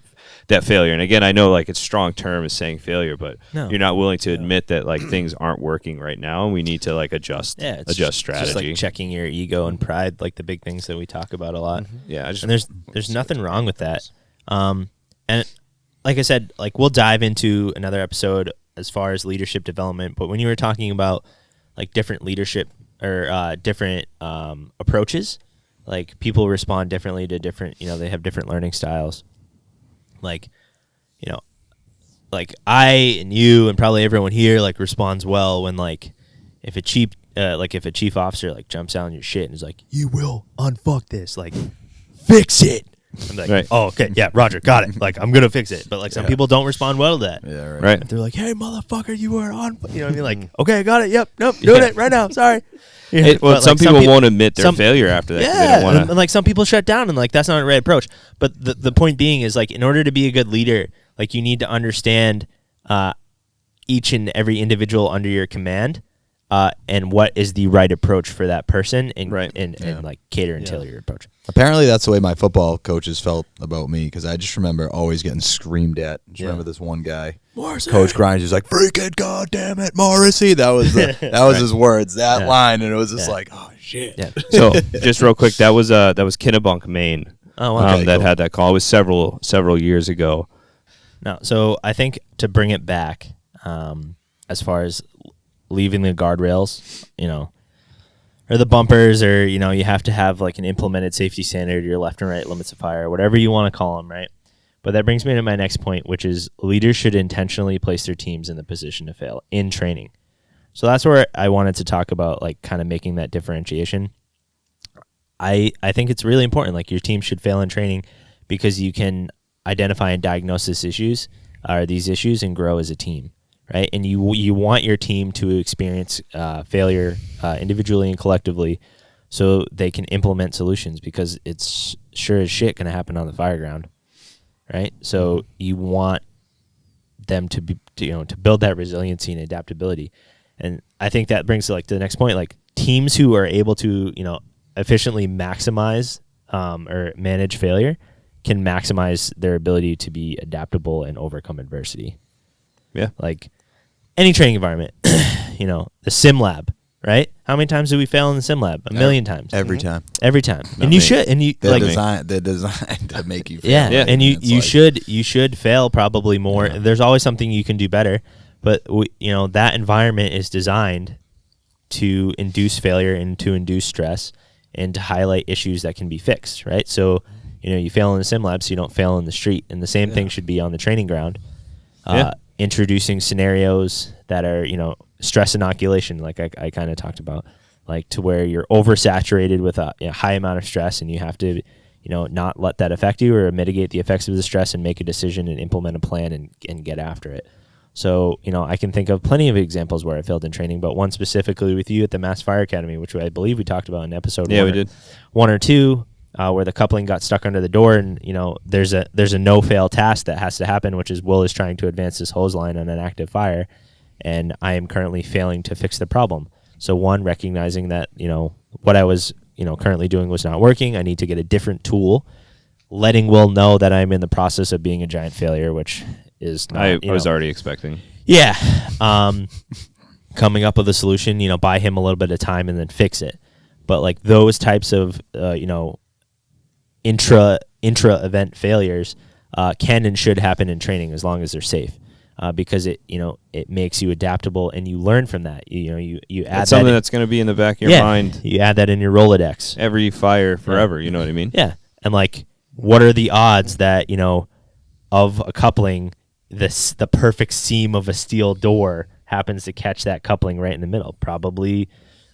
failure. And again, I know like it's a strong term is saying failure, but No. you're not willing to admit that like things aren't working right now and we need to like adjust It's strategy. just like checking your ego and pride, like the big things that we talk about a lot. Yeah, And there's nothing wrong with that. And like I said, like we'll dive into another episode as far as leadership development. But when you were talking about like different leadership or different approaches, like people respond differently to different, they have different learning styles. Like, like I and you and probably everyone here like responds well when like if a chief officer like jumps out on your shit and is like, you will unfuck this, like fix it. I'm like, Right. oh, okay, yeah, Roger, got it. Like, I'm gonna fix it. But like, some people don't respond well to that. Yeah, right. right. If they're like, hey, motherfucker, you were on. You know what I mean? Like, okay, I got it. Yep, nope, doing it right now. Sorry. Yeah, Well, but, some like, people won't admit their failure after that. 'Cause they Yeah, don't wanna, and like some people shut down, and like that's not the right approach. But the point being is like, in order to be a good leader, like you need to understand each and every individual under your command. And what is the right approach for that person, and Right. and like cater and tailor your approach. Apparently, that's the way my football coaches felt about me because I just remember always getting screamed at. Just remember this one guy, Coach Grimes, was like, "Freaking goddamn it, Morrissey!" That was his words, that line, and it was just like, "Oh shit." Yeah. So just real quick, that was Kennebunk, Maine. Oh, wow. Okay, that cool. had that call. It was several years ago. No, so I think to bring it back, as far as leaving the guardrails, or the bumpers, or you have to have like an implemented safety standard, your left and right limits of fire, whatever you want to call them, right? But that brings me to my next point, which is leaders should intentionally place their teams in the position to fail in training. So that's where I wanted to talk about, like, kind of making that differentiation. I think it's really important. Like, your team should fail in training because you can identify and diagnose these issues and grow as a team. Right, and you want your team to experience failure individually and collectively, so they can implement solutions, because it's sure as shit going to happen on the fire ground, right? So you want them to be, to build that resiliency and adaptability, and I think that brings to the next point. Like, teams who are able to efficiently maximize or manage failure can maximize their ability to be adaptable and overcome adversity. Yeah. Like any training environment, the sim lab, right? How many times do we fail in the sim lab? A million times. Every time. Every time. Not And you me. should. And you They're like designed to make you fail. yeah. Yeah. And you It's you should fail probably more. Yeah. There's always something you can do better, but that environment is designed to induce failure and to induce stress and to highlight issues that can be fixed, right? So, you fail in the sim lab so you don't fail in the street, and the same thing should be on the training ground. Yeah. Introducing scenarios that are, stress inoculation, like I kind of talked about, like to where you're oversaturated with a high amount of stress, and you have to, not let that affect you, or mitigate the effects of the stress and make a decision and implement a plan and get after it. So, I can think of plenty of examples where I failed in training, but one specifically with you at the Mass Fire Academy, which I believe we talked about in episode Yeah, we did. 1 or 2, where the coupling got stuck under the door, and there's a no fail task that has to happen, which is Will is trying to advance this hose line on an active fire, and I am currently failing to fix the problem. So one, recognizing that what I was currently doing was not working, I need to get a different tool. Letting Will know that I'm in the process of being a giant failure, which is not, I was already expecting. yeah. Coming up with a solution, buy him a little bit of time and then fix it. But like those types of intra event failures can and should happen in training as long as they're safe, because it makes you adaptable, and you learn from that. You add It's something that that's going to be in the back of your mind You add that in your Rolodex. every fire forever. You know what I mean? Yeah, and like, what are the odds that of a coupling, the perfect seam of a steel door happens to catch that coupling right in the middle? Probably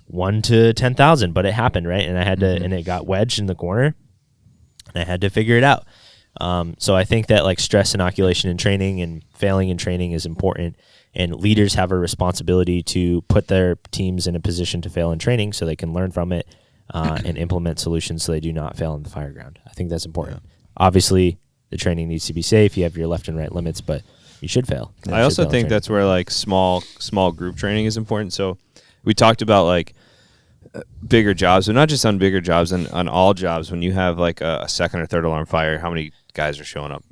1 to 10,000, but it happened, right? And I had to, and it got wedged in the corner, and I had to figure it out. So I think that like stress inoculation in training and failing in training is important, and leaders have a responsibility to put their teams in a position to fail in training so they can learn from it and implement solutions so they do not fail on the fire ground. I think that's important. Obviously, the training needs to be safe. You have your left and right limits, but you should fail. I also think that's where like small group training is important. So we talked about like bigger jobs, but not just on bigger jobs, on all jobs. When you have like a second or third alarm fire, how many guys are showing up?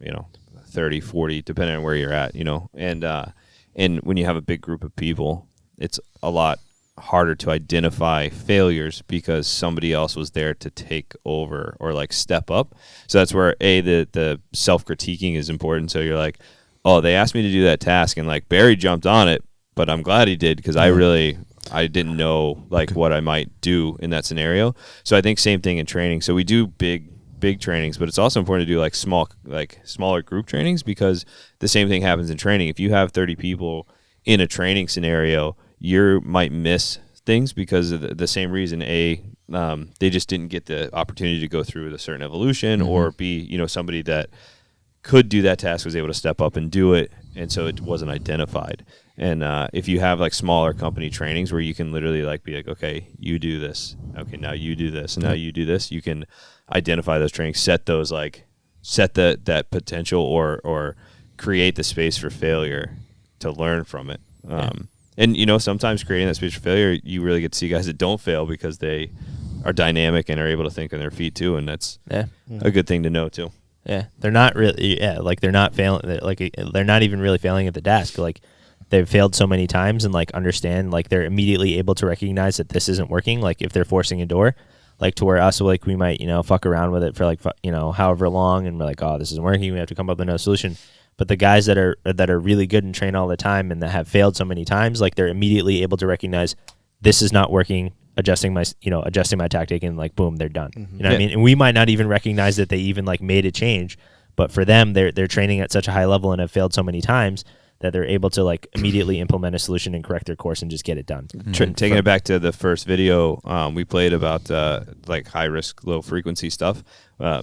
30, 40, depending on where you're at. And when you have a big group of people, it's a lot harder to identify failures because somebody else was there to take over or like step up. So that's where the self-critiquing is important. So you're like, oh, they asked me to do that task, and like Barry jumped on it, but I'm glad he did because I didn't know like what I might do in that scenario. So I think same thing in training. So we do big trainings, but it's also important to do like smaller group trainings because the same thing happens in training. If you have 30 people in a training scenario, you might miss things because of the same reason. They just didn't get the opportunity to go through a certain evolution, or B, somebody that could do that task was able to step up and do it, and so it wasn't identified. And if you have like smaller company trainings where you can literally like be like, okay, you do this, okay, now you do this, and now you do this, you can identify those trainings, set that potential or create the space for failure to learn from it. And sometimes creating that space for failure, you really get to see guys that don't fail because they are dynamic and are able to think on their feet too, and that's a good thing to know too. Yeah, they're not really. Yeah, like they're not failing. Like they're not even really failing at the desk. Like they've failed so many times, and like understand. Like they're immediately able to recognize that this isn't working. Like if they're forcing a door, like to where us, like we might fuck around with it for like however long, and we're like, oh, this isn't working. We have to come up with another solution. But the guys that are really good and train all the time and that have failed so many times, like they're immediately able to recognize this is not working. Adjusting my tactic, and like boom, they're done. You know what I mean? And we might not even recognize that they even like made a change, but for them, they're training at such a high level and have failed so many times that they're able to like immediately implement a solution and correct their course and just get it done. Taking it back to the first video we played about like high risk, low frequency stuff.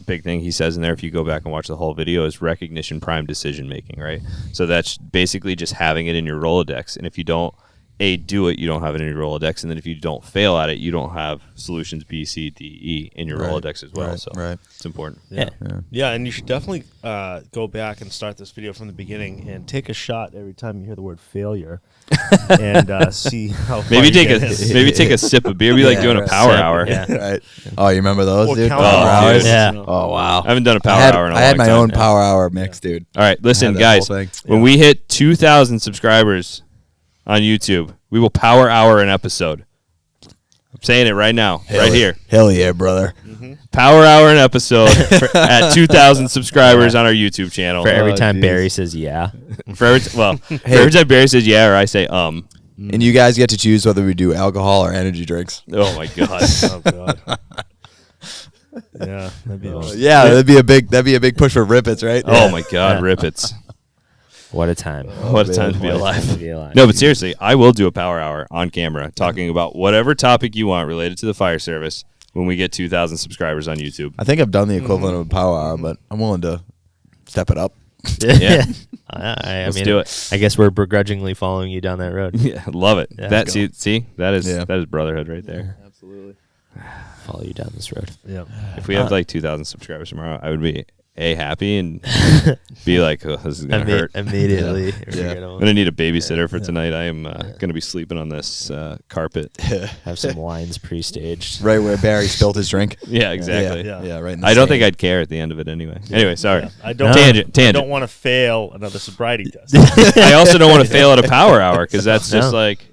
Big thing he says in there, if you go back and watch the whole video, is recognition prime decision making, right? So that's basically just having it in your Rolodex. And if you don't do it, you don't have it in your Rolodex, and then if you don't fail at it, you don't have solutions B, C, D, E in your Rolodex as well. So it's important. Yeah, and you should definitely go back and start this video from the beginning and take a shot every time you hear the word failure, and see how. Maybe take a sip of beer. Be like doing a power hour. Yeah. Right. Oh, you remember those, Or dude? count Power hours. Yeah. Oh wow. I haven't done a power hour in a long time. I had my own power hour mix, dude. All right, listen, that guys. whole thing. When we hit 2,000 subscribers on YouTube, we will power hour an episode. I'm saying it right now, right here. Hell yeah, brother. Power hour an episode at 2,000 subscribers on our YouTube channel. For every time Barry says yeah. For every time Barry says yeah or I say And you guys get to choose whether we do alcohol or energy drinks. Oh my god. Oh god. Yeah, that'd be awesome. Yeah, that'd be a big push for Rippets, right? Oh my god, Rippets. What a time. What a time to be What a alive. time to be alive. No, but seriously, I will do a power hour on camera talking about whatever topic you want related to the fire service when we get 2,000 subscribers on YouTube. I think I've done the equivalent of a power hour, but I'm willing to step it up. Yeah. Let's do it. I guess we're begrudgingly following you down that road. Yeah, love it. Yeah. That see that is brotherhood right there. Absolutely. Follow you down this road. Yeah. If we have like 2,000 subscribers tomorrow, I would be happy and be like, oh, this is gonna hurt. Immediately. Yeah. I'm gonna need a babysitter for tonight. I am gonna be sleeping on this carpet. Have some wines pre-staged. Right where Barry spilled his drink. Yeah, exactly. Yeah. Right. In the I don't sand. think I'd care at the end of it anyway. Anyway, sorry. Yeah. I don't. Tangent. I don't want to fail another sobriety test. I also don't want to fail at a power hour because that's just No. like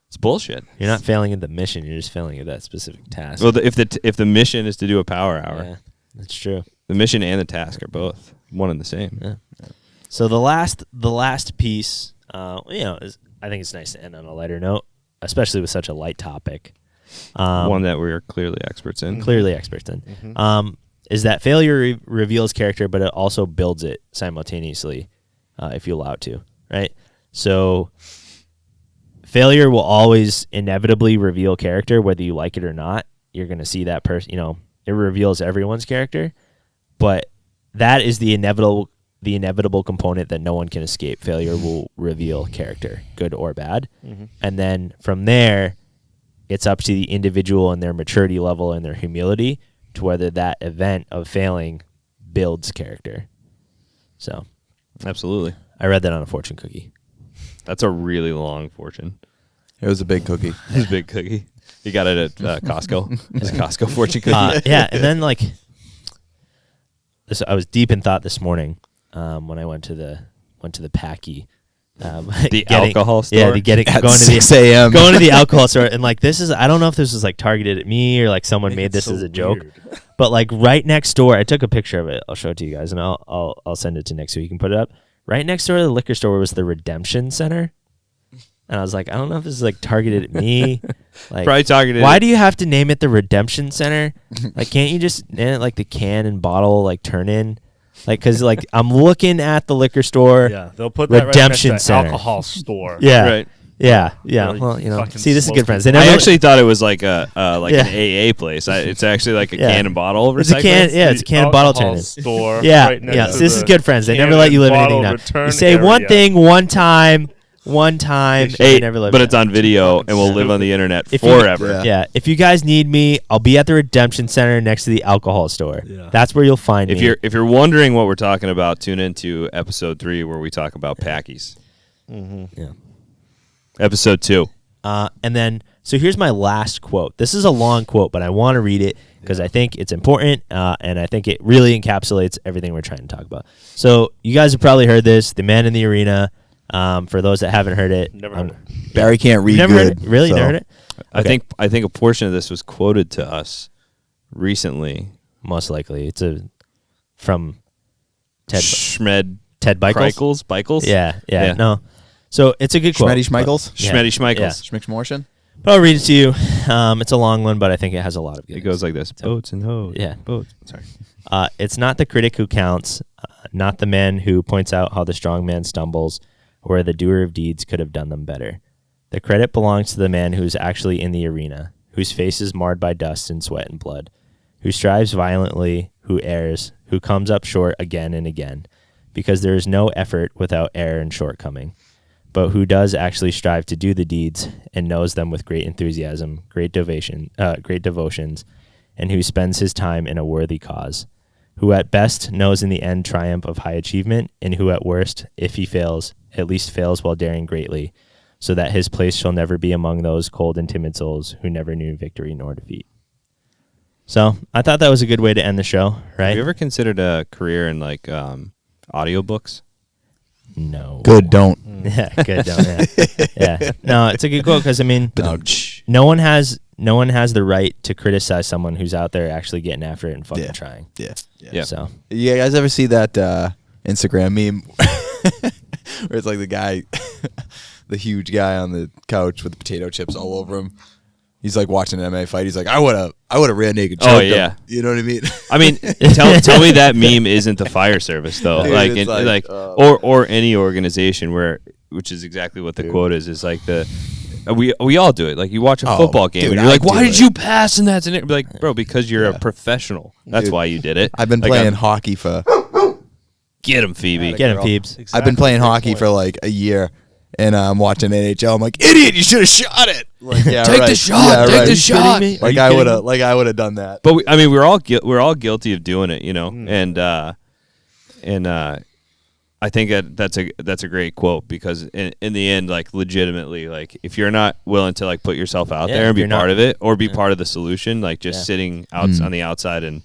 it's bullshit. You're not failing at the mission. You're just failing at that specific task. Well, if the mission is to do a power hour, Yeah, that's true. the mission and the task are both one and the same. Yeah. So the last piece, is, I think it's nice to end on a lighter note, especially with such a light topic. One that we are clearly experts in. Clearly experts in. Is that failure reveals character, but it also builds it simultaneously, if you allow it to, right? So failure will always inevitably reveal character, whether you like it or not. You're going to see that person, it reveals everyone's character, but that is the inevitable component that no one can escape. Failure will reveal character, good or bad. And then from there, it's up to the individual and their maturity level and their humility to whether that event of failing builds character. So Absolutely. I read that on a fortune cookie. That's a really long fortune. It was a big cookie. His big cookie. You got it at Costco. It's a Costco fortune cookie. Yeah, and then like this, I was deep in thought this morning when I went to the Packy. The alcohol store? Yeah, going At to 6 a.m. going to the alcohol store, and like this is, I don't know if this was like targeted at me or like someone made this so as a joke, weird. but like right next door, I took a picture of it. I'll show it to you guys, and I'll send it to Nick so you can put it up. Right next door to the liquor store was the Redemption Center, and I was like, I don't know if this is like targeted at me. Like, Probably targeted. why do you have to name it the Redemption Center? Like, can't you just name it like the can and bottle like turn in? Like, because like I'm looking at the liquor store. Yeah, they'll put that Redemption right next to Center. alcohol store. Yeah. Right. Yeah. Yeah. Really Well, you know, fucking see, this is slow good friends. They people. never I actually thought it was like a Yeah. an AA place. It's actually like a Yeah. can and bottle It's a recycling. can. Yeah, it's a can and bottle Alcohol turn. store. Yeah. right next Yeah. to So this is the good friends. They can never let you and live anything bottle down. return You say one area. thing one time. Hey, They never live but it it's on video and will live on the internet If you- forever. Yeah. Yeah. If you guys need me, I'll be at the Redemption Center next to the alcohol store. Yeah. That's where you'll find If me. you're wondering what we're talking about, tune into episode 3 where we talk about Packies. Yeah. Episode 2. And then, so here's my last quote. This is a long quote, but I want to read it because I think it's important, and I think it really encapsulates everything we're trying to talk about. So you guys have probably heard this, the man in the arena. For those that haven't heard it, Never heard it. Barry can't read You never good. heard it? Really? so- Never heard it? Okay. I think a portion of this was quoted to us recently. Most likely, it's from Ted Schmed Bickles. Bickles? Yeah. No. So it's a good quote. Schmetty Schmeichels? Yeah. Schmeddy Schmeichels. Yeah. Schmickschmorschen? But I'll read it to you. It's a long one, but I think it has a lot of good. It goes like this. Boats and hoes. Yeah. Boats. Sorry. It's not the critic who counts, not the man who points out how the strong man stumbles, or where the doer of deeds could have done them better. The credit belongs to the man who is actually in the arena, whose face is marred by dust and sweat and blood, who strives violently, who errs, who comes up short again and again, because there is no effort without error and shortcoming, but who does actually strive to do the deeds and knows them with great enthusiasm, great devotions, and who spends his time in a worthy cause, who at best knows in the end triumph of high achievement, and who at worst, if he fails, at least fails while daring greatly, so that his place shall never be among those cold and timid souls who never knew victory nor defeat. So I thought that was a good way to end the show, right? Have you ever considered a career in like audiobooks? No. Good, don't. Yeah, good. Yeah. No, it's a good quote because I mean, Ouch. no one has the right to criticize someone who's out there actually getting after it and fucking Yeah. trying. Yeah. Yeah. So You guys ever see that Instagram meme where it's like the guy, the huge guy on the couch with the potato chips all over him? He's like watching an MMA fight. He's like, I would have ran naked. Oh, choked him." yeah. You know what I mean? I mean, tell me that meme isn't the fire service though. Dude, like, it's like, like, or any organization which is exactly what the quote is like the. We all do it. Like you watch a Oh, football game dude, and you're like, I why do did it. you pass and that's an like, bro, because you're a professional. That's Dude, why you did it. I've been Like, playing hockey for. Get him, Phoebe. get him, Phoebes. I've been playing hockey for like a year, and I'm watching NHL. I'm like, idiot! You should have shot it. Like, yeah, Take right. the shot. Yeah, Take right. the shot. me? Are Like you I kidding would have. me? Like I would have done that. But I mean, we're all guilty of doing it, you know. And I think that's a great quote because in the end, like legitimately, like if you're not willing to like put yourself out Yeah, there and be you're not- part of it or be part of the solution, like just Yeah. sitting out on the outside and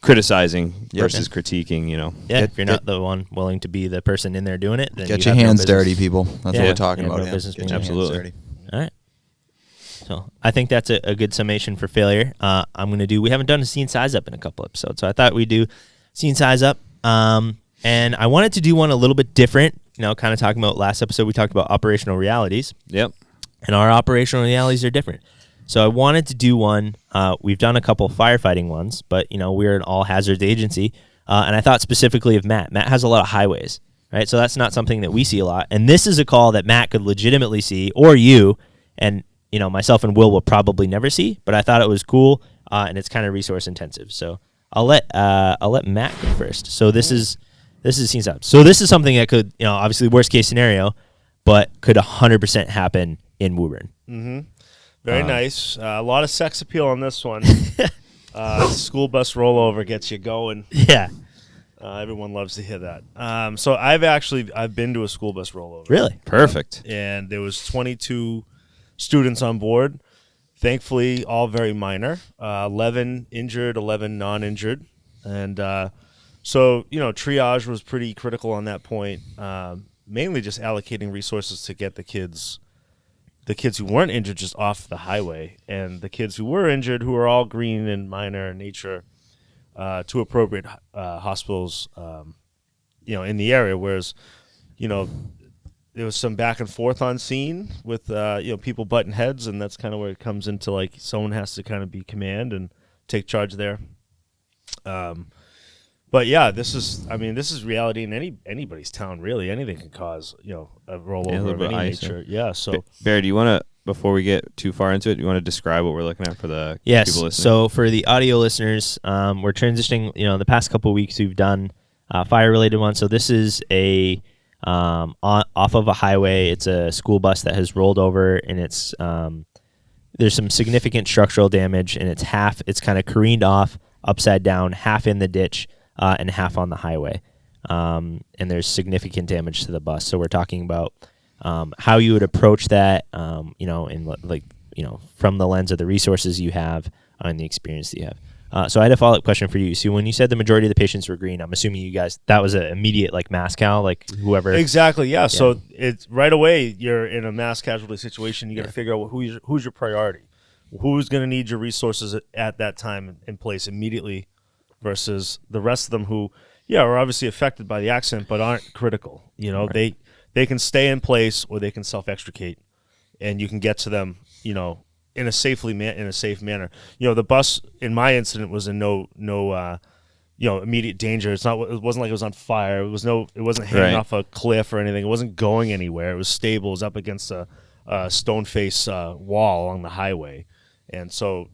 criticizing versus critiquing, you know. Yeah, Get- if you're not the one willing to be the person in there doing it, then Get you your have no hands business. dirty, people. That's Yeah. what we're talking You have about. no yeah. business Get being your there. hands Absolutely. dirty. All right. So I think that's a good summation for failure. I'm going to do, we haven't done a scene size up in a couple episodes, so I thought we'd do scene size up. And I wanted to do one a little bit different, you know, kind of talking about last episode, we talked about operational realities, Yep. and our operational realities are different. So I wanted to do one, we've done a couple firefighting ones, but, you know, we're an all hazards agency, and I thought specifically of Matt. Matt has a lot of highways, right? So that's not something that we see a lot. And this is a call that Matt could legitimately see, or you, and, you know, myself and will probably never see, but I thought it was cool, and it's kind of resource intensive. So I'll let Matt go first. So this is scene up. So this is something that could, you know, obviously worst case scenario, but could 100% happen in Woburn. Very nice. A lot of sex appeal on this one. School bus rollover gets you going. Yeah. Everyone loves to hear that. So I've been to a school bus rollover. Really? Perfect. And there was 22 students on board. Thankfully, all very minor. 11 injured, 11 non-injured, and so triage was pretty critical on that point. Mainly just allocating resources to get the kids who weren't injured just off the highway, and the kids who were injured, who were all green and minor in nature, to appropriate hospitals, in the area. Whereas, there was some back and forth on scene with people butting heads, and that's kind of where it comes into like someone has to kind of be command and take charge there. But yeah, this is reality in anybody's town, really. Anything can cause, a rollover of any nature. Yeah. So Barry, do you want to, before we get too far into it, you want to describe what we're looking at for the yes. people listening? So for the audio listeners, we're transitioning. The past couple of weeks we've done fire-related ones. So this is a off of a highway. It's a school bus that has rolled over, and it's there's some significant structural damage, and it's kind of careened off upside down, half in the ditch. And half on the highway, and there's significant damage to the bus. So we're talking about how you would approach that, from the lens of the resources you have and the experience that you have. So I had a follow-up question for you. So when you said the majority of the patients were green, I'm assuming you guys, that was an immediate mass cal, whoever. Exactly. Yeah. So it's right away you're in a mass casualty situation. You got to figure out who's your priority, who's going to need your resources at that time in place immediately, versus the rest of them who, are obviously affected by the accident but aren't critical. Right. They can stay in place or they can self-extricate, and you can get to them, in a safe manner. The bus in my incident was in no immediate danger. It wasn't like it was on fire. It wasn't hanging off a cliff or anything. It wasn't going anywhere. It was stable. It was up against a stone face wall along the highway. And so,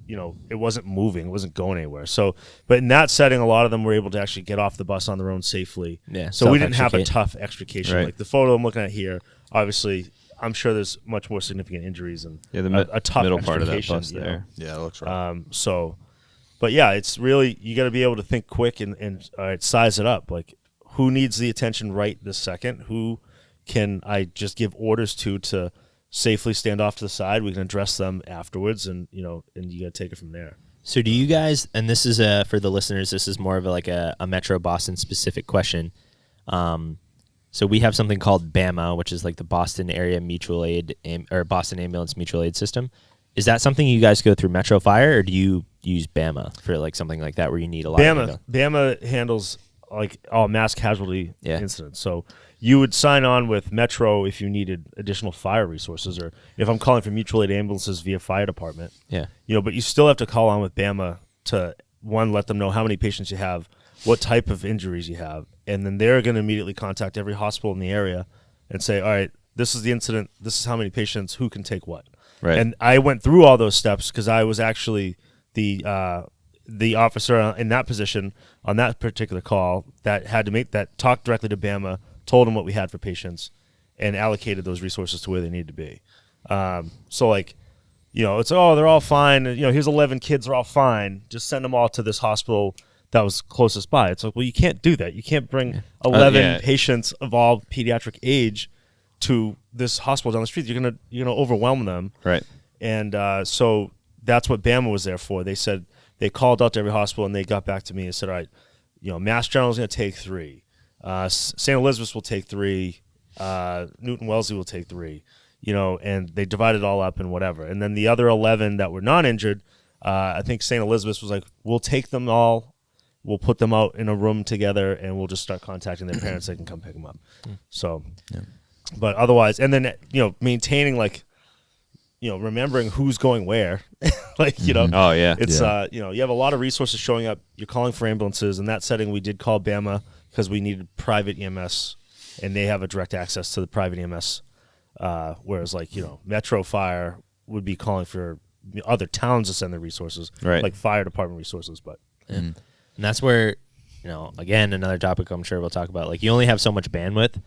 it wasn't moving. It wasn't going anywhere. So, but in that setting, a lot of them were able to actually get off the bus on their own safely. Yeah, so we didn't have a tough extrication. Right. Like the photo I'm looking at here, obviously, I'm sure there's much more significant injuries and a tough middle part of that extrication, bus there. Yeah, it looks right. But yeah, it's really, you got to be able to think quick and size it up. Like, who needs the attention right this second? Who can I just give orders to safely stand off to the side? We can address them afterwards, and you got to take it from there. So do you guys, and this is for the listeners, this is more of a Metro Boston specific question. So we have something called BAMA, which is like the Boston Area Mutual Aid or Boston Ambulance Mutual Aid System. Is that something you guys go through Metro Fire, or do you use BAMA for something like that where you need a lot of BAMA handles all mass casualty incidents. So you would sign on with Metro if you needed additional fire resources, or if I'm calling for mutual aid ambulances via fire department. Yeah. But you still have to call on with BAMA to, one, let them know how many patients you have, what type of injuries you have, and then they're going to immediately contact every hospital in the area and say, all right, this is the incident, this is how many patients, who can take what. Right. And I went through all those steps because I was actually the officer in that position on that particular call that had to talk directly to BAMA, told them what we had for patients, and allocated those resources to where they needed to be. It's, they're all fine. Here's 11 kids, they're all fine. Just send them all to this hospital that was closest by. It's like, well, you can't do that. You can't bring 11 patients of all pediatric age to this hospital down the street. You're gonna overwhelm them. Right. And so that's what BAMA was there for. They said they called out to every hospital and they got back to me and said, all right, Mass General is going to take 3. St. Elizabeth's will take 3. Newton Wellesley will take 3. And they divided it all up and whatever. And then the other 11 that were non-injured, I think St. Elizabeth's was like, we'll take them all. We'll put them out in a room together, and we'll just start contacting their parents. They can come pick them up. So, but otherwise, and then maintaining remembering who's going where, Oh yeah. It's you have a lot of resources showing up. You're calling for ambulances. In that setting, we did call BAMA because we needed private EMS, and they have a direct access to the private EMS. Whereas Metro Fire would be calling for other towns to send their resources, right, like fire department resources. But and that's where again, another topic I'm sure we'll talk about. You only have so much bandwidth.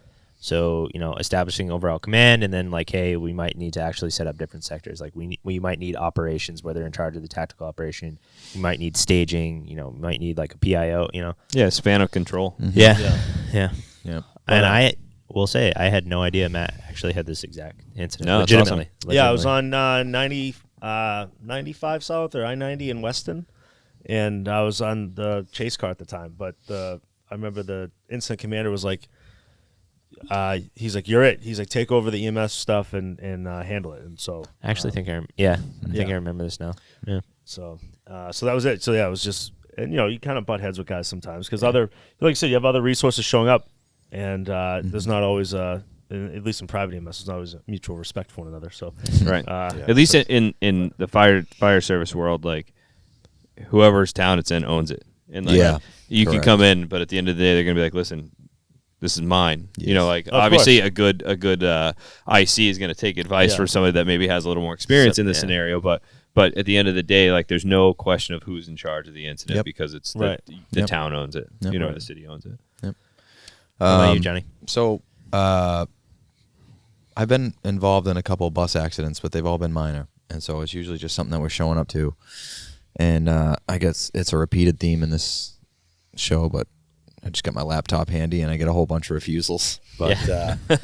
So, establishing overall command, and then hey, we might need to actually set up different sectors. We might need operations where they're in charge of the tactical operation. We might need staging, we might need a PIO, Yeah, span of control. Yeah. Yeah. And will say I had no idea Matt actually had this exact incident. No, it's legitimately. Yeah, I was Legitimately. on 95 South or I-90 in Weston, and I was on the chase car at the time. But I remember the incident commander was like, he's like, "You're it." He's like, "Take over the EMS stuff and handle it." And so I actually think I think I remember this now. Yeah. so that was it. So yeah, it was just, and you kind of butt heads with guys sometimes because other, like you said, you have other resources showing up, and there's not always at least in private EMS, there's not always a mutual respect for one another. So Right. At least in the fire service world, like whoever's town it's in owns it, and like you can correct. come in, but at the end of the day, they're gonna be like, listen, this is mine. You know, like Of obviously course. a good IC is gonna take advice from somebody that maybe has a little more experience in the scenario, but at the end of the day, like there's no question of who's in charge of the incident Yep. because it's Right. the town owns it, Yep. or the city owns it. What about you, Johnny? So, I've been involved in a couple of bus accidents, but they've all been minor, and so it's usually just something that we're showing up to. And I guess it's a repeated theme in this show, but I just got my laptop handy and I get a whole bunch of refusals. But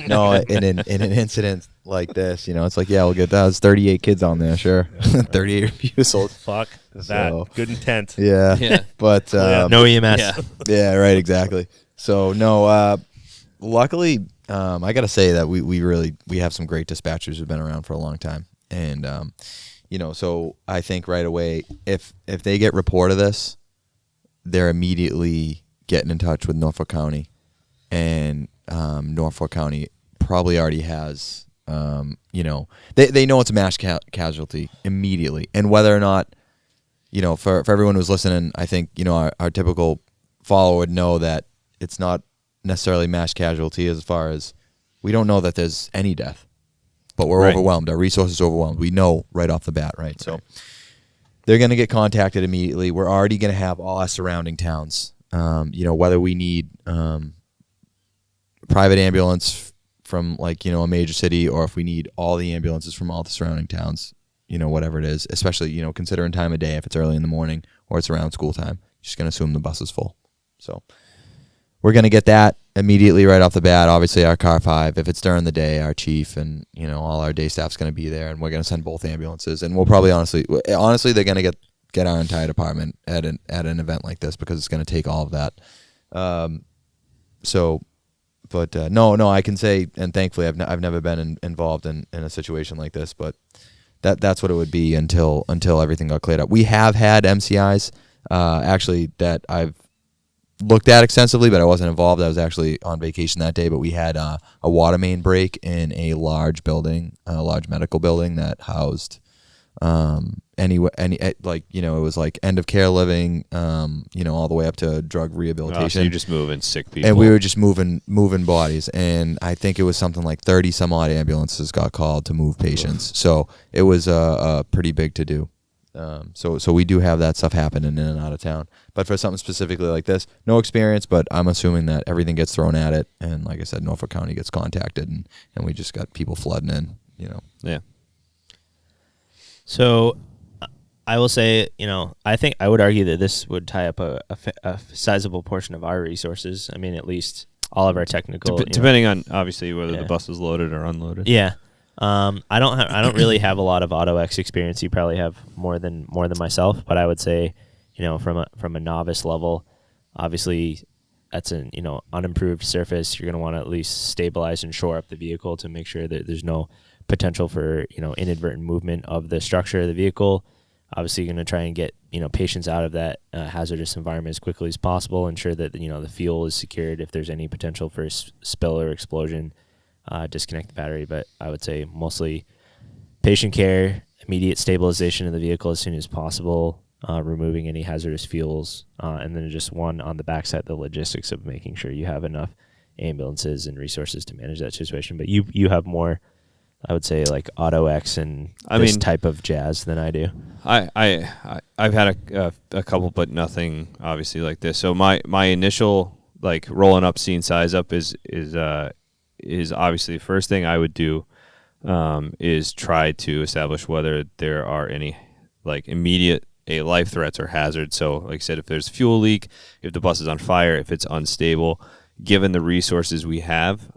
no, in an incident like this, it's like, yeah, we'll get that. There's 38 kids on there, sure. 38 refusals. fuck that. So- Good intent. Yeah. Yeah. But No EMS. Yeah. yeah, right, exactly. So no, luckily, I got to say that we have some great dispatchers who've been around for a long time, and so I think right away if they get report of this, they're immediately getting in touch with Norfolk County, and Norfolk County probably already has, they know it's a mass casualty immediately, and whether or not, for everyone who's listening, I think our typical follower would know that it's not necessarily mass casualty as far as we don't know that there's any death, but we're Right. overwhelmed. Our resources are overwhelmed. We know right off the bat, right? So they're going to get contacted immediately. We're already going to have all our surrounding towns. Whether we need private ambulance from a major city, or if we need all the ambulances from all the surrounding towns, whatever it is, especially, considering time of day, if it's early in the morning or it's around school time, just going to assume the bus is full. So we're going to get that immediately right off the bat. Obviously, our Car 5, if it's during the day, our chief and, all our day staff's going to be there, and we're going to send both ambulances. And we'll probably honestly, they're going to get our entire department at an event like this because it's going to take all of that. No, I can say, and thankfully I've never been involved in a situation like this, but that's what it would be until everything got cleared up. We have had MCIs, actually, that I've looked at extensively, but I wasn't involved. I was actually on vacation that day, but we had a water main break in a large building, a large medical building that housed it was like end of care living, all the way up to drug rehabilitation. Oh, so you're just moving sick people. And we were just moving bodies, and I think it was something like 30 some odd ambulances got called to move patients. So it was a pretty big to do. So we do have that stuff happening in and out of town. But for something specifically like this, no experience, but I'm assuming that everything gets thrown at it. And like I said, Norfolk County gets contacted, and we just got people flooding in, Yeah. So I will say, I think I would argue that this would tie up a sizable portion of our resources. I mean, at least all of our technical. Depending on obviously whether Yeah. the bus is loaded or unloaded. Yeah. I don't really have a lot of AutoX experience. You probably have more than myself, but I would say, from a novice level, obviously that's an unimproved surface. You're going to want to at least stabilize and shore up the vehicle to make sure that there's no potential for inadvertent movement of the structure of the vehicle. Obviously, you're going to try and get patients out of that hazardous environment as quickly as possible. Ensure that the fuel is secured. If there's any potential for spill or explosion, disconnect the battery. But I would say mostly patient care, immediate stabilization of the vehicle as soon as possible, removing any hazardous fuels, and then just one on the backside, the logistics of making sure you have enough ambulances and resources to manage that situation. But you have more, I would say, like AutoX and this type of jazz than I do. I've had a couple, but nothing obviously like this. So my initial like rolling up, scene size up is obviously the first thing I would do is try to establish whether there are any like immediate life threats or hazards. So like I said, if there's a fuel leak, if the bus is on fire, if it's unstable, given the resources we have,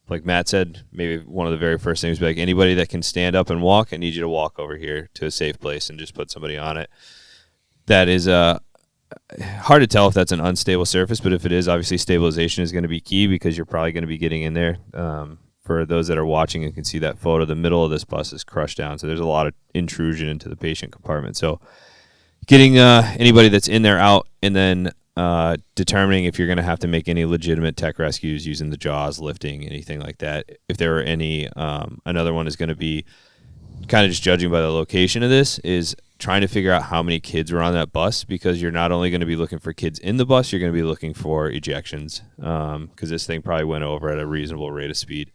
like Matt said, maybe one of the very first things would be like, anybody that can stand up and walk, I need you to walk over here to a safe place and just put somebody on it. That is hard to tell if that's an unstable surface, but if it is, obviously stabilization is going to be key because you're probably going to be getting in there. For those that are watching and can see that photo, the middle of this bus is crushed down, so there's a lot of intrusion into the patient compartment. So getting anybody that's in there out, and then determining if you're going to have to make any legitimate tech rescues using the jaws, lifting, anything like that. If there are any, another one is going to be kind of just judging by the location of this, is trying to figure out how many kids were on that bus, because you're not only going to be looking for kids in the bus, you're going to be looking for ejections, because this thing probably went over at a reasonable rate of speed.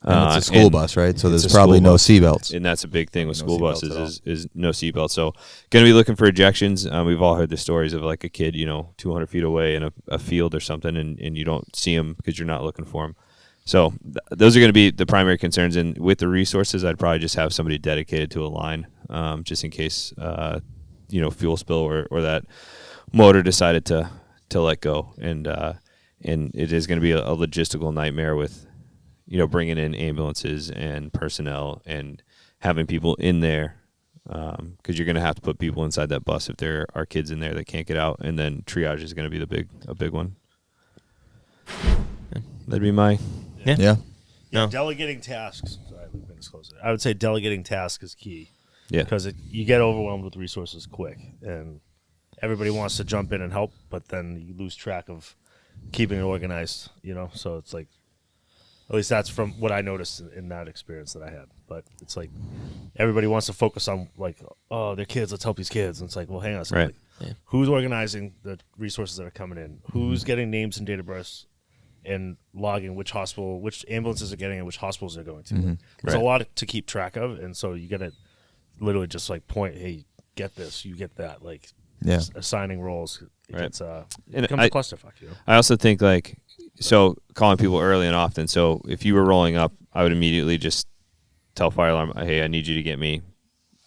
And it's a school bus, right? So it's there's a probably school no bus. seatbelts. And that's a big thing with No school seatbelts buses is no seatbelt. So going to be looking for ejections. We've all heard the stories of like a kid, 200 feet away in a field or something, and you don't see them because you're not looking for them. So those are going to be the primary concerns. And with the resources, I'd probably just have somebody dedicated to a line, just in case, fuel spill or that motor decided to let go. And it is going to be a logistical nightmare with, bringing in ambulances and personnel and having people in there, because you're going to have to put people inside that bus if there are kids in there that can't get out, and then triage is going to be a big one. That'd be my Yeah. No. Delegating tasks. Sorry, we've been disclosed. I would say delegating tasks is key. Yeah. Because you get overwhelmed with resources quick, and everybody wants to jump in and help, but then you lose track of keeping it organized. So it's like, at least that's from what I noticed in that experience that I had. But it's like everybody wants to focus on like, oh, they're kids, let's help these kids. And it's like, well, hang on a second. Right. Like, who's organizing the resources that are coming in? Who's getting names and date of births and logging which hospital, which ambulances are getting and which hospitals they're going to? There's a lot to keep track of, and so you got to literally just like point, hey, get this, you get that, like assigning roles. It becomes a clusterfuck. I also think so calling people early and often. So if you were rolling up, I would immediately just tell fire alarm, hey, I need you to get me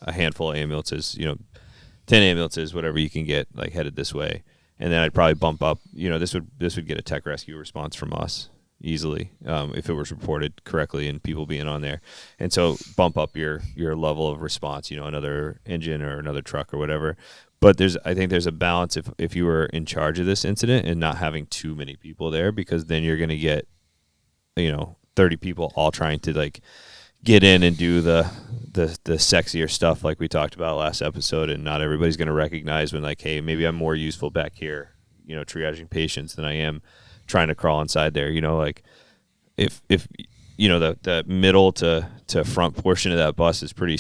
a handful of ambulances, 10 ambulances, whatever you can get, like headed this way. And then I'd probably bump up, this would get a tech rescue response from us easily, if it was reported correctly and people being on there. And so bump up your level of response, another engine or another truck or whatever. But I think there's a balance if you were in charge of this incident and not having too many people there, because then you're going to get, 30 people all trying to get in and do the sexier stuff like we talked about last episode, and not everybody's going to recognize when hey, maybe I'm more useful back here, triaging patients than I am trying to crawl inside there. If the middle to front portion of that bus is pretty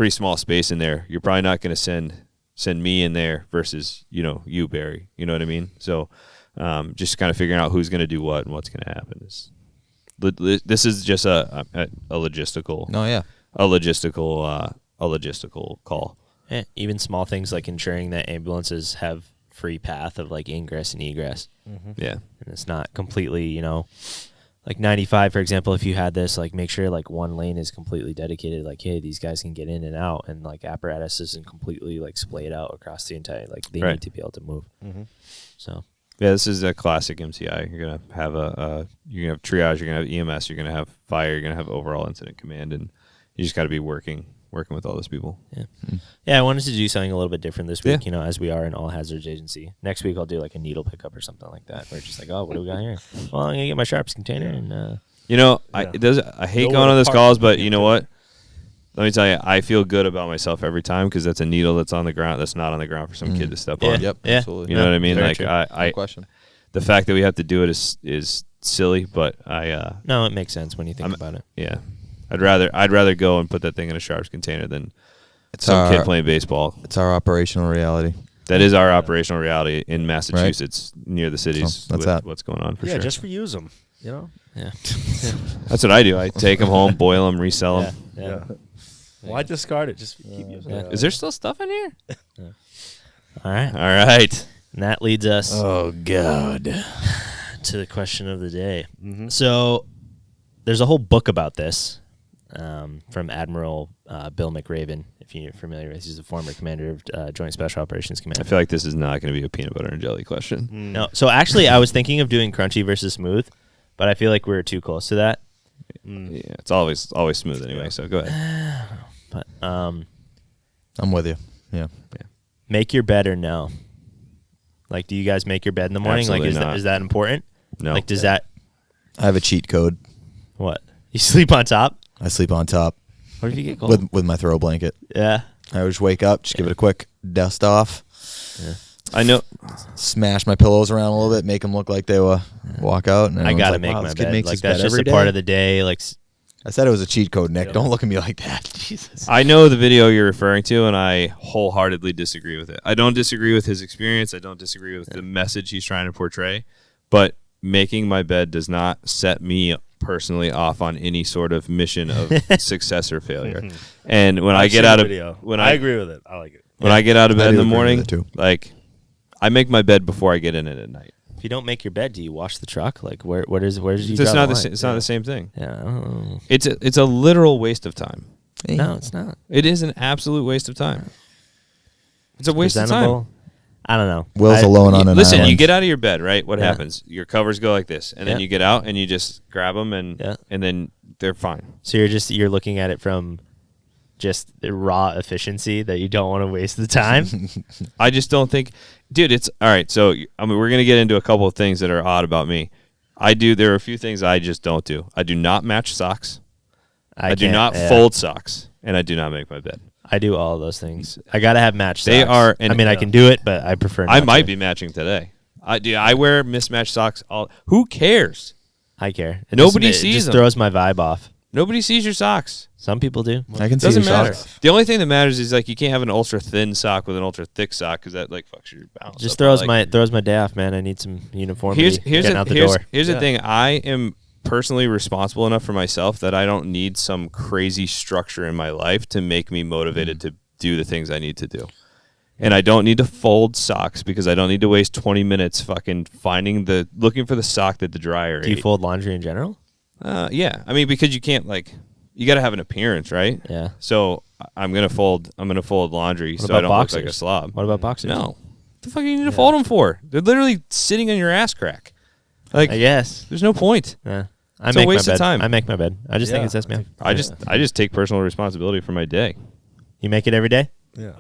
small space in there, you're probably not going to send me in there versus you, Barry. You know what I mean? So just kind of figuring out who's going to do what and what's going to happen is. This is just a logistical. No, yeah. A logistical call. Yeah, even small things like ensuring that ambulances have free path of ingress and egress. Yeah, and it's not completely, 95, for example. If you had this, make sure one lane is completely dedicated. Hey, these guys can get in and out, and apparatus isn't completely splayed out across the entire. They Right. need to be able to move. So. Yeah, this is a classic MCI. You're gonna have you're gonna have triage, you're gonna have EMS, you're gonna have fire, you're gonna have overall incident command, and you just got to be working with all those people. Yeah, yeah. I wanted to do something a little bit different this week. As we are an all hazards agency. Next week I'll do a needle pickup or something like that. We're just oh, what do we got here? Well, I'm gonna get my sharps container and. I hate going on those calls, but you know what? Let me tell you, I feel good about myself every time because that's a needle that's on the ground, that's not on the ground for some kid to step on. Yep, Yeah. absolutely. You know what I mean? Very true. No question. The fact that we have to do it is silly, but No, it makes sense when you think about it. yeah, I'd rather go and put that thing in a sharps container than some kid playing baseball. It's our operational reality. That is our operational reality in Massachusetts, near the cities. So, that's with that. what's going on for Yeah, sure. just reuse them. Yeah. That's what I do. I take them home, boil them, resell them. Yeah. Why discard it? Just keep using it. Is there still stuff in here? All right. All right. And that leads us Oh God. to the question of the day. So there's a whole book about this. from Admiral Bill McRaven, if you're familiar with. He's a former commander of Joint Special Operations Command. I feel like this is not going to be a peanut butter and jelly question. No, so actually, I was thinking of doing crunchy versus smooth, but I feel like we're too close to that. Yeah, it's always smooth anyway. So go ahead. But I'm with you. Yeah. make your bed or no? Like, do you guys make your bed in the morning? Absolutely like, not. is that important? No. Like, does that I have a cheat code. what? You sleep on top? I sleep on top What if you get cold? with my throw blanket. Yeah. I would just wake up, just give it a quick dust off, I know. smash my pillows around a little bit, make them look like they walk out. And I everyone's gotta like, make wow, my this kid bed. makes Like, his bed that's just every a part day. of the day. Like, I said it was a cheat code, Nick. Don't look at me like that. Jesus. I know the video you're referring to, and I wholeheartedly disagree with it. I don't disagree with his experience. I don't disagree with the message he's trying to portray. But making my bed does not set me personally off on any sort of mission of success or failure. And when I get out of I agree with it. I like it. when I get out of I bed in do the agree with morning, it too. like I make my bed before I get in it at night. if you don't make your bed, do you wash the truck? Like, where's you It's draw not the the line? it's not the same thing. Yeah. I don't know. It's a literal waste of time. No, it's not. It is an absolute waste of time. It's a waste of time. Presentable? I don't know. Will's alone on an Listen, island. you get out of your bed, right? What Yeah. happens? Your covers go like this, and then Yeah. you get out and you just grab them, and Yeah. and then they're fine. So you're looking at it from just the raw efficiency that you don't want to waste the time. I just don't think, dude. It's all right. So I mean, we're gonna get into a couple of things that are odd about me. There are a few things I just don't do. I do not match socks. I do can't- not yeah. fold socks, and I do not make my bed. I do all of those things. I gotta have matched. They socks. are- I and- mean, I can do it, but I prefer. I not might to. be matching today. I wear mismatched socks. Who cares? I care. Nobody it sees just them. throws my vibe off. Nobody sees your socks. Some people do. I can see Doesn't your matter. socks. The only thing that matters is like you can't have an ultra thin sock with an ultra thick sock because that like fucks your balance. Just up. throws Like, my day off, man. I need some uniformity. Here's getting out the here's door. the thing. I am personally responsible enough for myself that I don't need some crazy structure in my life to make me motivated to do the things I need to do. And I don't need to fold socks because I don't need to waste 20 minutes fucking looking for the sock that the dryer Do you ate. fold laundry in general? Yeah. I mean, because you can't you got to have an appearance, right? Yeah. So I'm gonna fold laundry so about I don't boxers? look like a slob. What about boxers? No. What the fuck do you need to fold them for? They're literally sitting on your ass crack. Like, I guess. there's no point. Yeah. I It's a make waste my of bed. time. I make my bed. I just think Yeah, it sets me up. I just take personal responsibility for my day. You make it every day? Yeah.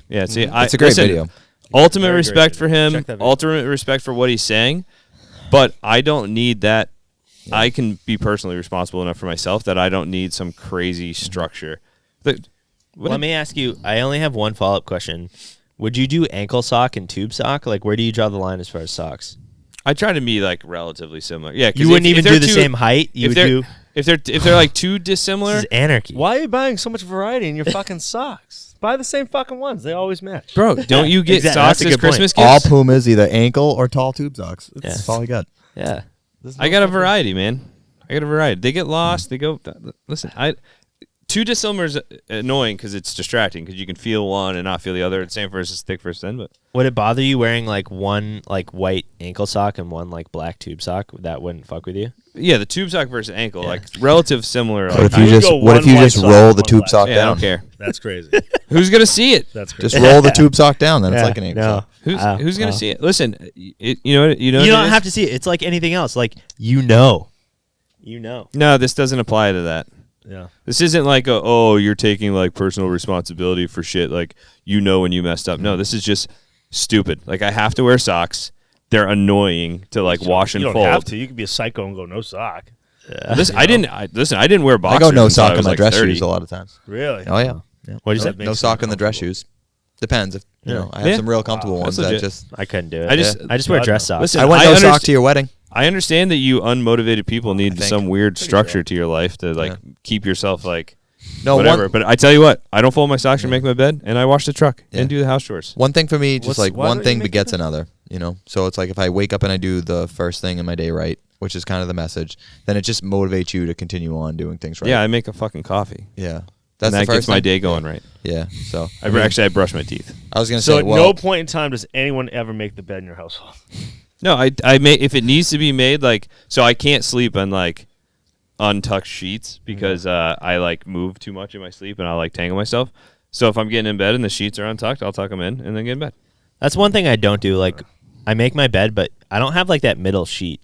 Yeah, see, It's a great video. Ultimate Very respect great for video. him. Check that video. Ultimate respect for what he's saying. But I don't need that. I can be personally responsible enough for myself that I don't need some crazy structure. Let me ask you. I only have one follow-up question. Would you do ankle sock and tube sock? Like, where do you draw the line as far as socks? I try to be like relatively similar. Yeah, 'cause You wouldn't even they're do the too- same height. You would do. if they're like too dissimilar. This is anarchy. Why are you buying so much variety in your fucking socks? Buy the same fucking ones. They always match. Bro, don't you get Exactly. socks That's a as good point. Christmas All gifts? Pumas, either ankle or tall tube socks. That's Yeah. all I got. Yeah. I got a variety, man. I got a variety. They get lost. They go. Listen, too dissimilar is annoying because it's distracting because you can feel one and not feel the other. Same versus thick versus thin, but Would it bother you wearing like one like white ankle sock and one like black tube sock? That wouldn't fuck with you. yeah, the tube sock versus ankle, like relative similar. What Like, if you would just go what if one you white just sock roll and the one tube black. sock yeah, I down? don't care. That's crazy. Who's gonna see it? That's crazy. Just roll the tube sock down. Then it's like an ankle No. sock. Who's gonna well. see it? Listen, you know what You it don't is? have to see it. It's like anything else. Like you know. No, this doesn't apply to that. Yeah. This isn't like you're taking like personal responsibility for shit like when you messed up. No, this is just stupid. Like I have to wear socks. They're annoying to like wash and You don't fold. have to. You could be a psycho and go no sock. Listen, I didn't wear I boxers. go no until I sock in was, my like, dress 30. shoes a lot of times. Really? Oh yeah. What'd you no, say? makes no you sock in the dress uncomfortable. shoes. Depends if I Yeah. have some real comfortable That's ones that legit. just. I couldn't do it. I just wear God, dress no. socks. Listen, I went no I sock underst- to your wedding. I understand that you unmotivated people need think. some weird structure to your life to like keep yourself like No, whatever. But I tell you what, I don't fold my socks or make my bed, and I wash the truck and do the house chores. One thing for me, just What's- like why one don't you thing make begets your bed? another, you know? So it's like if I wake up and I do the first thing in my day right, which is kind of the message, then it just motivates you to continue on doing things right. Yeah, I make a fucking coffee. Yeah. And That's that the first gets my thing. day going right. Yeah. So I brush my teeth. I was going to So say, at well, no point in time does anyone ever make the bed in your household. No, I may if it needs to be made like so I can't sleep on like untucked sheets because I like move too much in my sleep and I like tangle myself. So if I'm getting in bed and the sheets are untucked, I'll tuck them in and then get in bed. That's one thing I don't do. Like, I make my bed, but I don't have like that middle sheet.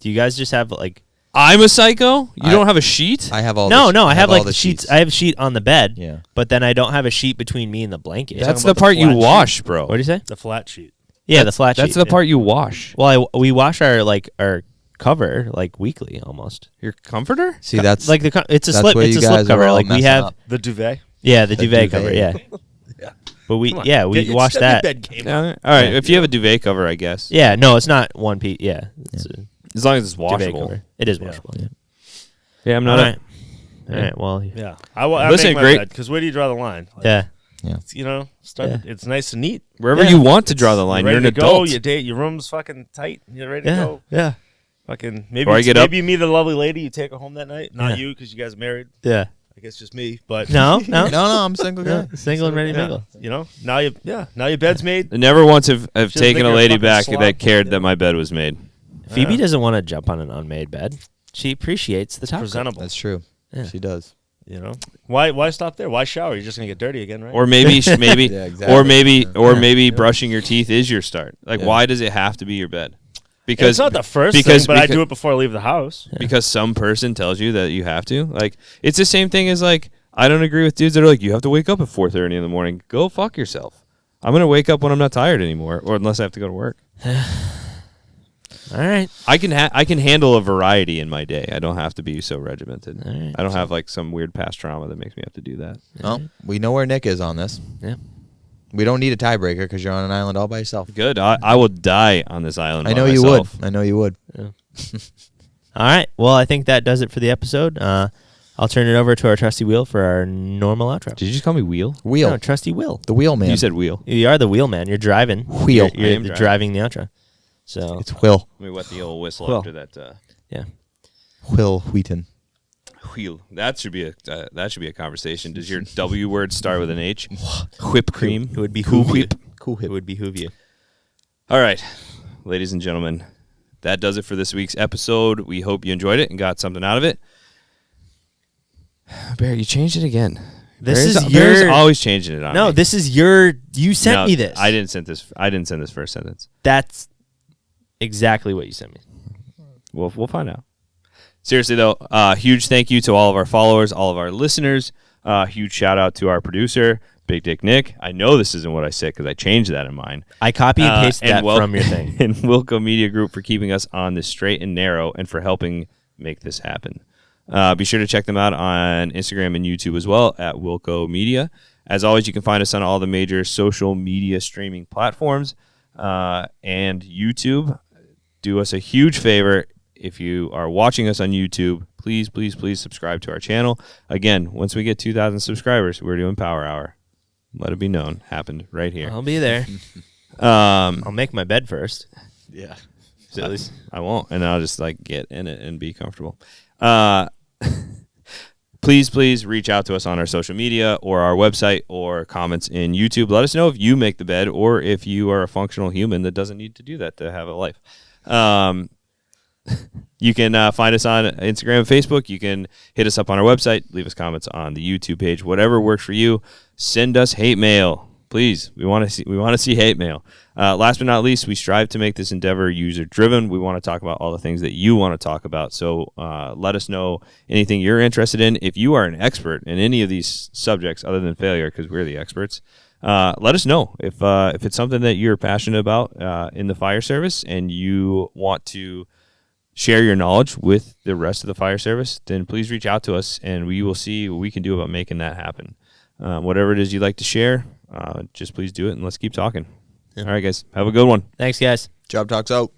Do you guys just have like? I'm a psycho. You don't have a sheet? I have all. No, the, I have all like the sheets. I have a sheet on the bed. Yeah. But then I don't have a sheet between me and the blanket. That's talking the about the part you flat wash, bro. What do you say? The flat sheet. Yeah, the flat sheet. That's the part you wash. Well, we wash our cover like weekly almost. Your comforter? See, that's Like it's a that's slip. where It's you a slip guys are cover. all Like we messing have. up. The duvet. Yeah, the duvet duvet. cover. Yeah. Yeah. But we Get we your wash that. bed game. All right. If you have a duvet cover, I guess. Yeah, no, it's not one piece. Yeah, it's a As long as it's duvet washable. cover. It is washable. Yeah. Yeah, I'm All not. right. All right. Well. Yeah. I Listen, make my great- bed because where do you draw the line? Like, Yeah. You know, it's nice and neat. Wherever Yeah. you want to draw the line, You're you're ready an to go. adult. Your date, your room's fucking tight. You're ready to Yeah. go. Yeah. Fucking maybe Or I get up- maybe you meet a lovely lady, you take her home that night. Not Yeah. you because you guys are married. Yeah. I guess just me. But No. no, I'm a single guy. Single and ready to yeah, mingle. you know, now your bed's made. I never once have She doesn't taken think a you're a lady fucking back slob. that cared that my bed was made. Phoebe doesn't want to jump on an unmade bed. She appreciates the top. Presentable. That's true. Yeah. She does. You know, why stop there? Why shower? You're just gonna get dirty again, right? Or maybe, maybe, Yeah, exactly. or maybe brushing your teeth is your start. Like, Yeah. why does it have to be your bed? It's Because not the first because- thing, but I because- do it before I leave the house. because some person tells you that you have to. Like, it's the same thing as like I don't agree with dudes that are like you have to wake up at 4:30 in the morning. Go fuck yourself. I'm gonna wake up when I'm not tired anymore, or unless I have to go to work. All right. I can handle a variety in my day. I don't have to be so regimented. All right. I don't have like some weird past trauma that makes me have to do that. Well, we know where Nick is on this. Yeah. We don't need a tiebreaker because you're on an island all by yourself. Good. I will die on this island. I by know you myself. would. I know you would. All right. Well, I think that does it for the episode. I'll turn it over to our trusty Wheel for our normal outro. Did you just call me Wheel? Wheel. No, trusty Will. The wheel man. You said Wheel. You are the wheel man. You're driving. Wheel. You're I am driving the outro. So It's Will. Let me wet the old whistle Well. after that. yeah. Will Wheaton. Wheel. That should be a conversation. Does your W word start with an H? Whip cream. It would be Cool behoove you. whip. Cool It would behoove you. All right, ladies and gentlemen, that does it for this week's episode. We hope you enjoyed it and got something out of it. Barry, you changed it again. This is Barry's your- always changing it on No, me. this is your. You sent No, me this. I didn't send this. I didn't send this first sentence. That's exactly what you sent me. We'll find out. Seriously though, huge thank you to all of our followers, all of our listeners. Huge shout out to our producer, Big Dick Nick. I know this isn't what I said because I changed that in mine. I copy and pasted that Wel- from your thing. And Wilco Media Group for keeping us on the straight and narrow and for helping make this happen. Be sure to check them out on Instagram and YouTube as well at Wilco Media. As always, you can find us on all the major social media streaming platforms and YouTube. Do us a huge favor. If you are watching us on YouTube, please, please, please subscribe to our channel. Again, once we get 2,000 subscribers, we're doing Power Hour. Let it be known. Happened right here. I'll be there. I'll make my bed first. Yeah. So at least I won't, and I'll just like get in it and be comfortable. Please reach out to us on our social media or our website or comments in YouTube. Let us know if you make the bed or if you are a functional human that doesn't need to do that to have a life. You can find us on Instagram and Facebook. You can hit us up on our website. Leave us comments on the YouTube page. Whatever works for you. Send us hate mail, please. We want to see hate mail. Last but not least, we strive to make this endeavor user-driven. We want to talk about all the things that you want to talk about. So let us know anything you're interested in. If you are an expert in any of these subjects other than failure, because we're the experts, let us know. If it's something that you're passionate about in the fire service and you want to share your knowledge with the rest of the fire service, then please reach out to us and we will see what we can do about making that happen. Whatever it is you'd like to share, just please do it and let's keep talking. All right, guys. Have a good one. thanks, guys. Jobtlks out.